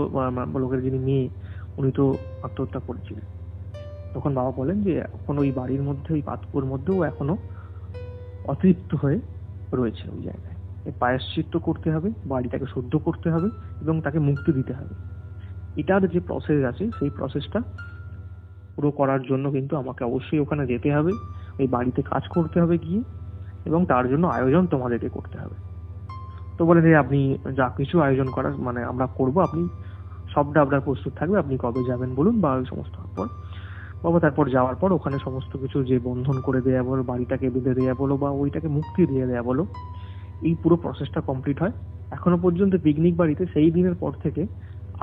লোকের যিনি মেয়ে, উনি তো আত্মহত্যা করেছিলেন। তখন বাবা বলেন যে এখন ওই বাড়ির মধ্যে, ওই পাতকুয়োর মধ্যেও এখনো অতৃপ্ত হয়ে রয়েছে ওই জায়গায়। প্রায়শ্চিত্ত করতে হবে, বাড়িটাকে শুদ্ধ করতে হবে এবং তাকে মুক্তি দিতে হবে। এটার যে প্রসেস আছে সেই প্রসেসটা পুরো করার জন্য কিন্তু আমাকে অবশ্যই ওখানে যেতে হবে, ওই বাড়িতে কাজ করতে হবে গিয়ে, এবং তার জন্য আয়োজন তোমাদেরকে করতে হবে। তো বলে যে আপনি যা কিছু আয়োজন করার মানে আমরা করব, আপনি সবটা আপনার প্রস্তুত থাকবে, আপনি কবে যাবেন বলুন, বা ওই সমস্ত পর বাবা তারপর যাওয়ার পর ওখানে সমস্ত কিছু যে বন্ধন করে দেয়া বলো, বাড়িটাকে বেঁধে দেয়া বলো, বা ওইটাকে মুক্তি দিয়ে দেয়া বলো, এই পুরো প্রসেসটা কমপ্লিট হয়। এখনো পর্যন্ত পিকনিক বাড়িতে সেই দিনের পর থেকে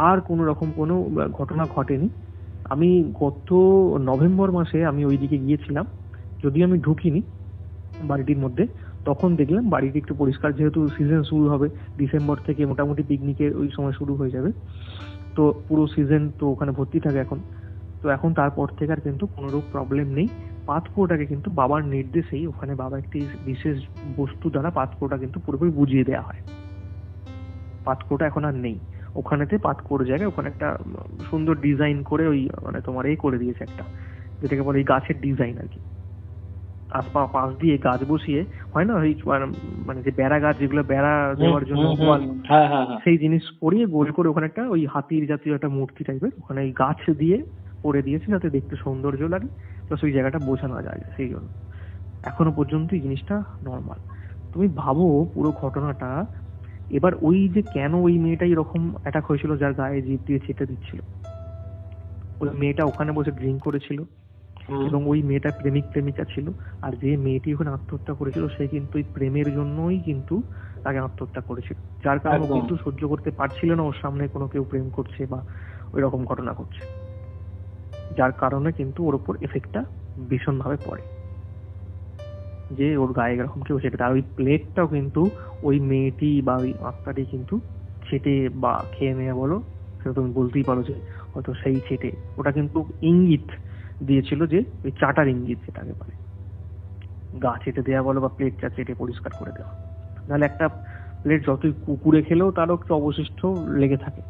আর কোনো রকম কোনো ঘটনা ঘটেনি। আমি গত নভেম্বর মাসে আমি ওইদিকে গিয়েছিলাম, যদিও আমি ঢুকিনি বাড়িটির মধ্যে। তখন দেখলাম বাড়িটি একটু পরিষ্কার, যেহেতু সিজন শুরু হবে ডিসেম্বর থেকে, মোটামুটি পিকনিকের ওই সময় শুরু হয়ে যাবে, তো পুরো সিজন তো ওখানে ভর্তি থাকে এখন। তো এখন তারপর থেকে আর কিন্তু কোনোরূপ প্রবলেম নেই। পাতকুয়োটাকে কিন্তু বাবার নির্দেশেই ওখানে বাবা একটি বিশেষ বস্তু দ্বারা পাতকুয়োটা কিন্তু পুরোপুরি বুঝিয়ে দেওয়া হয়। পাতকুয়োটা এখন আর নেই ওখানেতে, পাতকুয়োর জায়গায় ওখানে একটা সুন্দর ডিজাইন করে ওই মানে তোমার এই করে দিয়েছে একটা, যেটাকে বলে এই গাছের ডিজাইন আর কি, পাশ দিয়ে গাছ বসিয়ে হয় না ওই মানে যে বেড়া গাছ, যেগুলো বেড়া দেওয়ার জন্য সেই জিনিস পরিয়ে গোল করে ওখানে একটা ওই হাতির জাতীয় একটা মূর্তি টাইপের ওখানে এই গাছ দিয়ে করে দিয়েছে, যাতে দেখতে সৌন্দর্য লাগে, প্লাস ওই জায়গাটা বোঝানো যায় সেই জন্য এখনো পর্যন্ত এই জিনিসটা নর্মাল। তুমি ভাবো পুরো ঘটনাটা। এবার ওই যে কেন ওই মেয়েটাই এরকম অ্যাটাক হয়েছিল, যার গায়ে জিভ দিয়ে ছেটে দিচ্ছিল, ওই মেয়েটা ওখানে বসে ড্রিঙ্ক করেছিল, এবং ওই মেয়েটা প্রেমিকা ছিল, আর যে মেয়েটি ওখানে আত্মহত্যা করেছিল সে কিন্তু ওই প্রেমের জন্যই কিন্তু তাকে আত্মহত্যা করেছিল, যার কারণে কিন্তু সহ্য করতে পারছিল না ওর সামনে কোনো কেউ প্রেম করছে বা ওই রকম ঘটনা ঘটছে, যার কারণে কিন্তু ওর উপর এফেক্টটা ভীষণ ভাবে পড়ে, যে ওর গায়ে এরকম কেউ ছেটে। আর ওই প্লেটটাও কিন্তু ওই মেয়েটি বা ওই আত্মাটি কিন্তু ছেটে বা খেয়ে নেওয়া বলো, সেটা তুমি বলতেই পারো যে হয়তো সেই ছেটে, ওটা কিন্তু ইঙ্গিত দিয়েছিল যে ওই চাটার ইঙ্গিত যেটাকে বলে, গা চেটে দেওয়া বলো বা প্লেটটা চেটে পরিষ্কার করে দেওয়া। নাহলে একটা প্লেট যতই কুকুরে খেলেও তারও একটু অবশিষ্ট লেগে থাকে,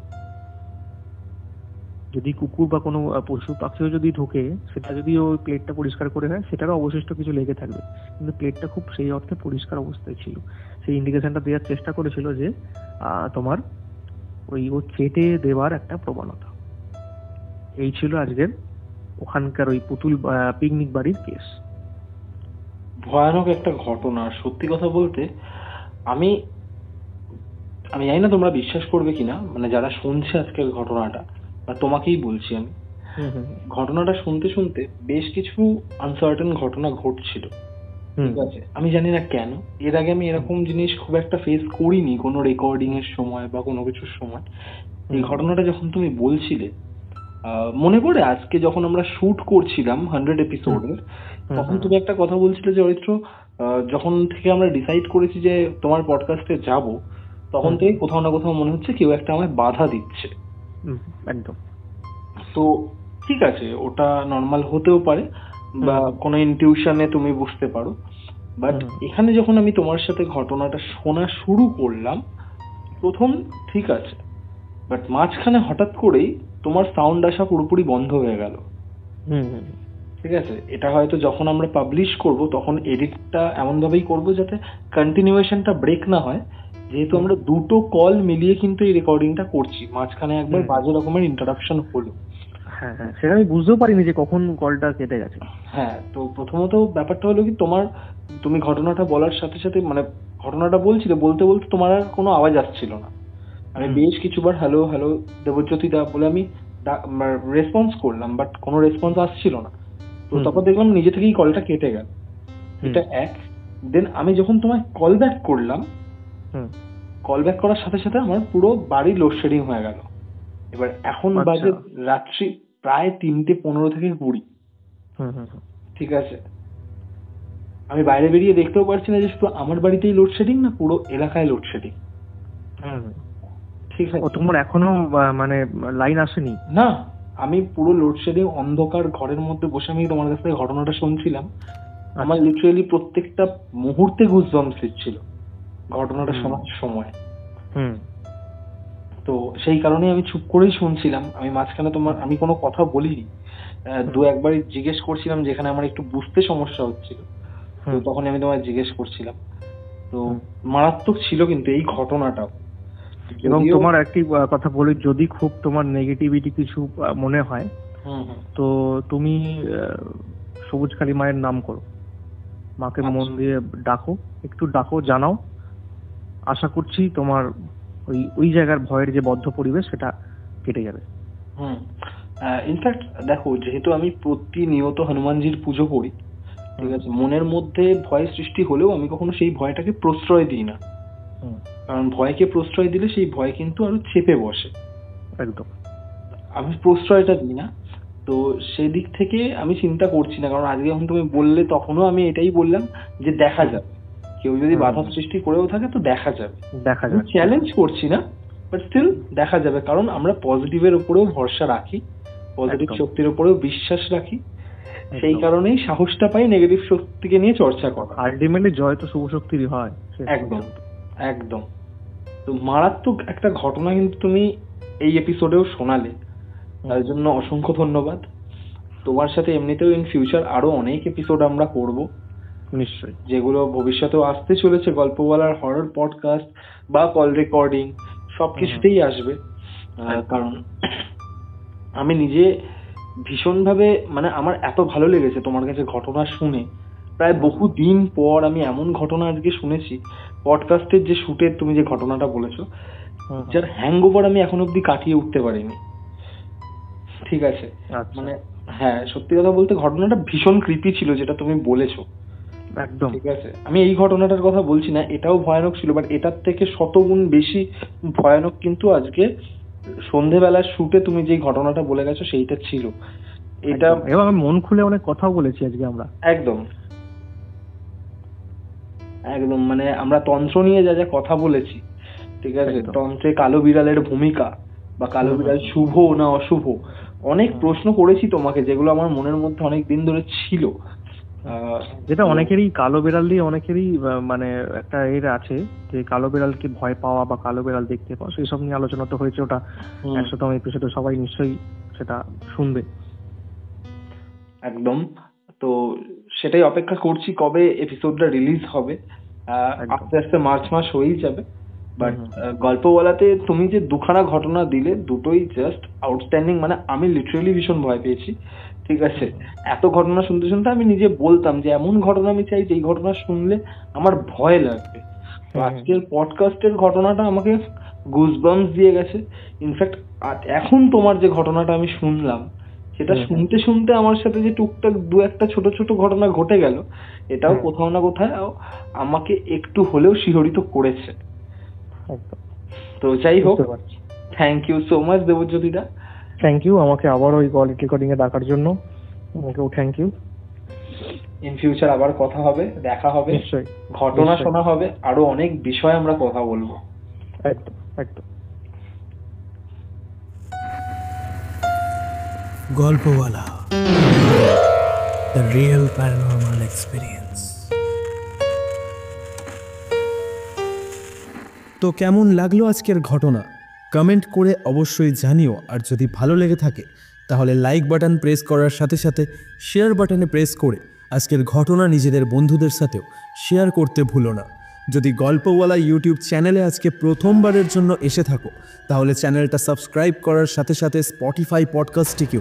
যদি কুকুর বা কোনো পশু পাখিও যদি ঢোকে, সেটা যদি ওই প্লেটটা পরিষ্কার করে হয় সেটারও অবশিষ্ট কিছু লেগে থাকবে। কিন্তু প্লেটটা খুব সেই অর্থে পরিষ্কার অবস্থায় ছিল, সেই ইন্ডিকেশনটা দেওয়ার চেষ্টা করেছিল যে তোমার ওই ও চেটে দেওয়ার একটা প্রবণতা। এই ছিল আজকের ওখানকার ওই পুতুল পিকনিক বাড়ির কেস। ভয়ানক একটা ঘটনা। সত্যি কথা বলতে আমি জানি না তোমরা বিশ্বাস করবে কিনা, মানে যারা শুনছে আজকের ঘটনাটা, বা তোমাকেই বলছি আমি, ঘটনাটা শুনতে শুনতে বেশ কিছু আনসার্টেন ঘটনা ঘটছিল, ঠিক আছে? আমি জানি না কেন এর আগে আমি এরকম জিনিস খুব একটা ফেস করিনি কোনো রেকর্ডিং এর সময় বা কোনো কিছুর সময়। এই ঘটনাটা যখন তুমি বলছিলে মনে পড়ে আজকে যখন আমরা শুট করছিলাম 100 এপিসোডের, তখন তুমি একটা কথা বলছিলে যে অরিত্র, যখন থেকে আমরা ডিসাইড করেছি যে তোমার পডকাস্টে যাব, তখন থেকে কোথাও না কোথাও মনে হচ্ছে কেউ একটা আমায় বাধা দিচ্ছে। একদম। তো ঠিক আছে, ওটা নর্মাল হতেও পারে বা কোনো ইনটিউশনে তুমি বুঝতে পারো, বাট এখানে যখন আমি তোমার সাথে ঘটনাটা শোনা শুরু করলাম, প্রথম ঠিক আছে, বাট মাঝখানে হঠাৎ করেই তোমার সাউন্ড আসা পুরোপুরি বন্ধ হয়ে গেল। ঠিক আছে, এটা হয়তো যখন আমরা পাবলিশ করব তখন এডিটটা এমন ভাবেই করব যাতে কন্টিনিউয়েশনটা ব্রেক না হয়, যেহেতু আমরা দুটো কল মিলিয়ে কিন্তু এই রেকর্ডিংটা করছি, মাঝখানে একবার বাজে রকমের ইন্টারাপশন হলো। হ্যাঁ হ্যাঁ, সেটা আমি বুঝতেও পারিনি যে কখন কলটা কেটে গেছে। হ্যাঁ, তো প্রথমত ব্যাপারটা হলো কি, তুমি ঘটনাটা বলার সাথে সাথে মানে ঘটনাটা বলছিলে, বলতে বলতে তোমার আর কোনো আওয়াজ আসছিল না। আমি বেশ কিছুবার হ্যালো হ্যালো দেবজ্যোতি দা বলে আমি রেসপন্স করলাম, বাট কোনো রেসপন্স আসছিল না। তো তারপর দেখলাম নিজে থেকেই কলটা কেটে গেল, এটা এক। দেন আমি যখন তোমায় কল ব্যাক করলাম, কল ব্যাক করার সাথে সাথে আমার পুরো বাড়ি লোডশেডিং হয়ে গেল। এবার এখন বাজে রাত্রি প্রায় 3:15 থেকে 20। ঠিক আছে, আমি বাইরে বেরিয়ে দেখতেও পারছি না যে শুধু আমার বাড়িতেই লোডশেডিং না, পুরো এলাকায় লোডশেডিং। ঠিক আছে, তোমার এখনো মানে লাইন আসেনি? না, আমি পুরো লোডশেডিং অন্ধকার ঘরের মধ্যে বসে আমি তোমার কাছ থেকে ঘটনাটা শুনছিলাম। আমার লিটারালি প্রত্যেকটা মুহূর্তে গুজবাম্পস দিচ্ছিল ঘটনাটা শোনার সময়। তো সেই কারণে আমি চুপ করেই শুনছিলাম। আমি মাঝখানে আমি কোনো কথা বলিনি, দু একবারই জিজ্ঞেস করছিলাম যেখানে আমার একটু বুঝতে সমস্যা হচ্ছিল, তো তখন আমি তোমায় জিজ্ঞেস করছিলাম। তো মারাত্মক ছিল কিন্তু এই ঘটনাটাও। এবং তোমার একটি কথা বলি, যদি খুব তোমার নেগেটিভিটি কিছু মনে হয় তো তুমি সবুজ কালী মায়ের নাম করো, মাকে মন দিয়ে ডাকো, একটু ডাকো, জানাও। আশা করছি তোমার ওই জায়গার ভয়ের যে বদ্ধ পরিবেশ সেটা কেটে যাবে। ইনফ্যাক্ট দেখো, যেহেতু আমি প্রতিনিয়ত হনুমানজির পুজো করি, ঠিক আছে, মনের মধ্যে ভয় সৃষ্টি হলেও আমি কখনো সেই ভয়টাকে প্রশ্রয় দিই না, কারণ ভয়কে প্রশ্রয় দিলে সেই ভয় কিন্তু আরো চেপে বসে। একদম, আমি প্রশ্রয়টা দিই না, তো সেদিক থেকে আমি চিন্তা করছি না। কারণ আজকে যখন তুমি বললে তখনও আমি এটাই বললাম যে দেখা যাবে, কেউ যদি বাধা সৃষ্টি করেও থাকে তো দেখা যাবে। চ্যালেঞ্জ করছি না, বাট স্টিল দেখা যাবে, কারণ আমরা পজিটিভের উপরেও ভরসা রাখি, পজিটিভ শক্তির উপরেও বিশ্বাস রাখি, সেই কারণেই সাহসটা পাই নেগেটিভ শক্তিকে নিয়ে চর্চা করা। আলটিমেটলি জয় তো শুভ শক্তিরই হয়। একদম একদম। তো মারাত্মক একটা ঘটনা কিন্তু তুমি এই এপিসোডেও শোনালে, তার জন্য অসংখ্য ধন্যবাদ। তোমার সাথে এমনিতেও ইন ফিউচার আরো অনেক এপিসোড আমরা করব নিশ্চয়ই, যেগুলো ভবিষ্যতেও আসতে চলেছে, গল্প বলার, হরর পডকাস্ট বা কল রেকর্ডিং সবকিছুতেই আসবে। কারণ আমি নিজে ভীষণভাবে মানে আমার এত ভালো লেগেছে তোমার কাছে ঘটনা শুনে। প্রায় বহুদিন পর আমি এমন ঘটনা আজকে শুনেছি, পডকাস্টের যে শুটের তুমি যে ঘটনাটা বলেছো, যার হ্যাংওভার আমি এখন অব্দি কাটিয়ে উঠতে পারিনি। ঠিক আছে, মানে হ্যাঁ, সত্যি কথা বলতে ঘটনাটা ভীষণ ক্রিপি ছিল যেটা তুমি বলেছো। একদম ঠিক আছে, আমি এই ঘটনাটার কথা বলছি না, এটাও ভয়ানক ছিল, বাট এটার থেকে শতগুণ বেশি ভয়ানক কিন্তু আজকে সন্ধেবেলার শুটে তুমি যে ঘটনাটা বলে গেছো সেইটা ছিল। এটা এবং আমি মন খুলে অনেক কথাও বলেছি আজকে আমরা। একদম একদম, মানে আমরা তন্ত্র নিয়ে যা যা কথা বলেছি, ঠিক আছে, তন্ত্রে কালো বিড়ালের ভূমিকা বা কালো বিড়াল শুভ না অশুভ, অনেক প্রশ্ন করেছি তোমাকে, যেগুলো আমার মনের মধ্যে অনেক দিন ধরে ছিল। যেটা অনেকেরই কালো বিড়াল দিয়ে অনেকেরই মানে একটা এর আছে যে কালো বিড়ালকে ভয় পাওয়া বা কালো বিড়াল দেখতে পাওয়া, সেই সব নিয়ে আলোচনা তো হয়েছে। ওটা 100তম এপিসোডে সবাই নিশ্চয়ই সেটা শুনবে। একদম, তো সেটাই অপেক্ষা করছি কবে এপিসোডটা রিলিজ হবে। আস্তে আস্তে মার্চ মাস হয়েই যাবে। বাট গল্প বলাতে তুমি যে দুখানা ঘটনা দিলে, দুটোই জাস্ট আউটস্ট্যান্ডিং। মানে আমি লিটারালি ভীষণ ভয় পেয়েছি। ঠিক আছে, এত ঘটনা শুনতে শুনতে আমি নিজে বলতাম যে এমন ঘটনা আমি চাই যেই ঘটনা শুনলে আমার ভয় লাগবে। আজকের পডকাস্টের ঘটনাটা আমাকে গুজবাম্পস দিয়ে গেছে। ইনফ্যাক্ট এখন তোমার যে ঘটনাটা আমি শুনলাম, সেটা শুনতে শুনতে আমার সাথে যে টুকটাক দু একটা ছোট ছোট ঘটনা ঘটে গেল, এটাও কোথাও না কোথাও আমাকে একটু হলেও শিহরিত করেছে। তো যাই হোক, থ্যাংক ইউ সো মাচ দেবজ্যোতিদা। থ্যাংক ইউ আমাকে আবার ওই কল রেকর্ডিং এ ডাকার জন্য। ওকেও থ্যাংক ইউ। ইন ফিউচার আবার কথা হবে, দেখা হবে, নিশ্চয়ই ঘটনা শোনা হবে, আরো অনেক বিষয় আমরা কথা বলবো। একদম একদম। গল্পওয়ালা, দ্য রিয়েল প্যারানর্মাল এক্সপিরিয়েন্স। তো কেমন লাগলো আজকের ঘটনা? কমেন্ট করে অবশ্যই জানিও। আর যদি ভালো লেগে থাকে তাহলে লাইক বাটন প্রেস করার সাথে সাথে শেয়ার বাটনে প্রেস করে আজকের ঘটনা নিজেদের বন্ধুদের সাথেও শেয়ার করতে ভুলো না। যদি গল্পওয়ালা ইউটিউব চ্যানেলে আজকে প্রথমবারের জন্য এসে থাকো তাহলে চ্যানেলটা সাবস্ক্রাইব করার সাথে সাথে স্পটিফাই পডকাস্টটিকেও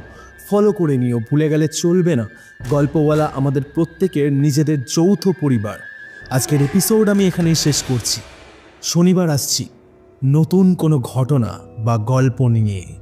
ফলো করে নিও, ভুলে গেলে চলবে না। গল্পওয়ালা আমাদের প্রত্যেকের নিজেদের যৌথ পরিবার। আজকের এপিসোড আমি এখানেই শেষ করছি। শনিবার আসছি নতুন কোনো ঘটনা বা গল্প নিয়ে।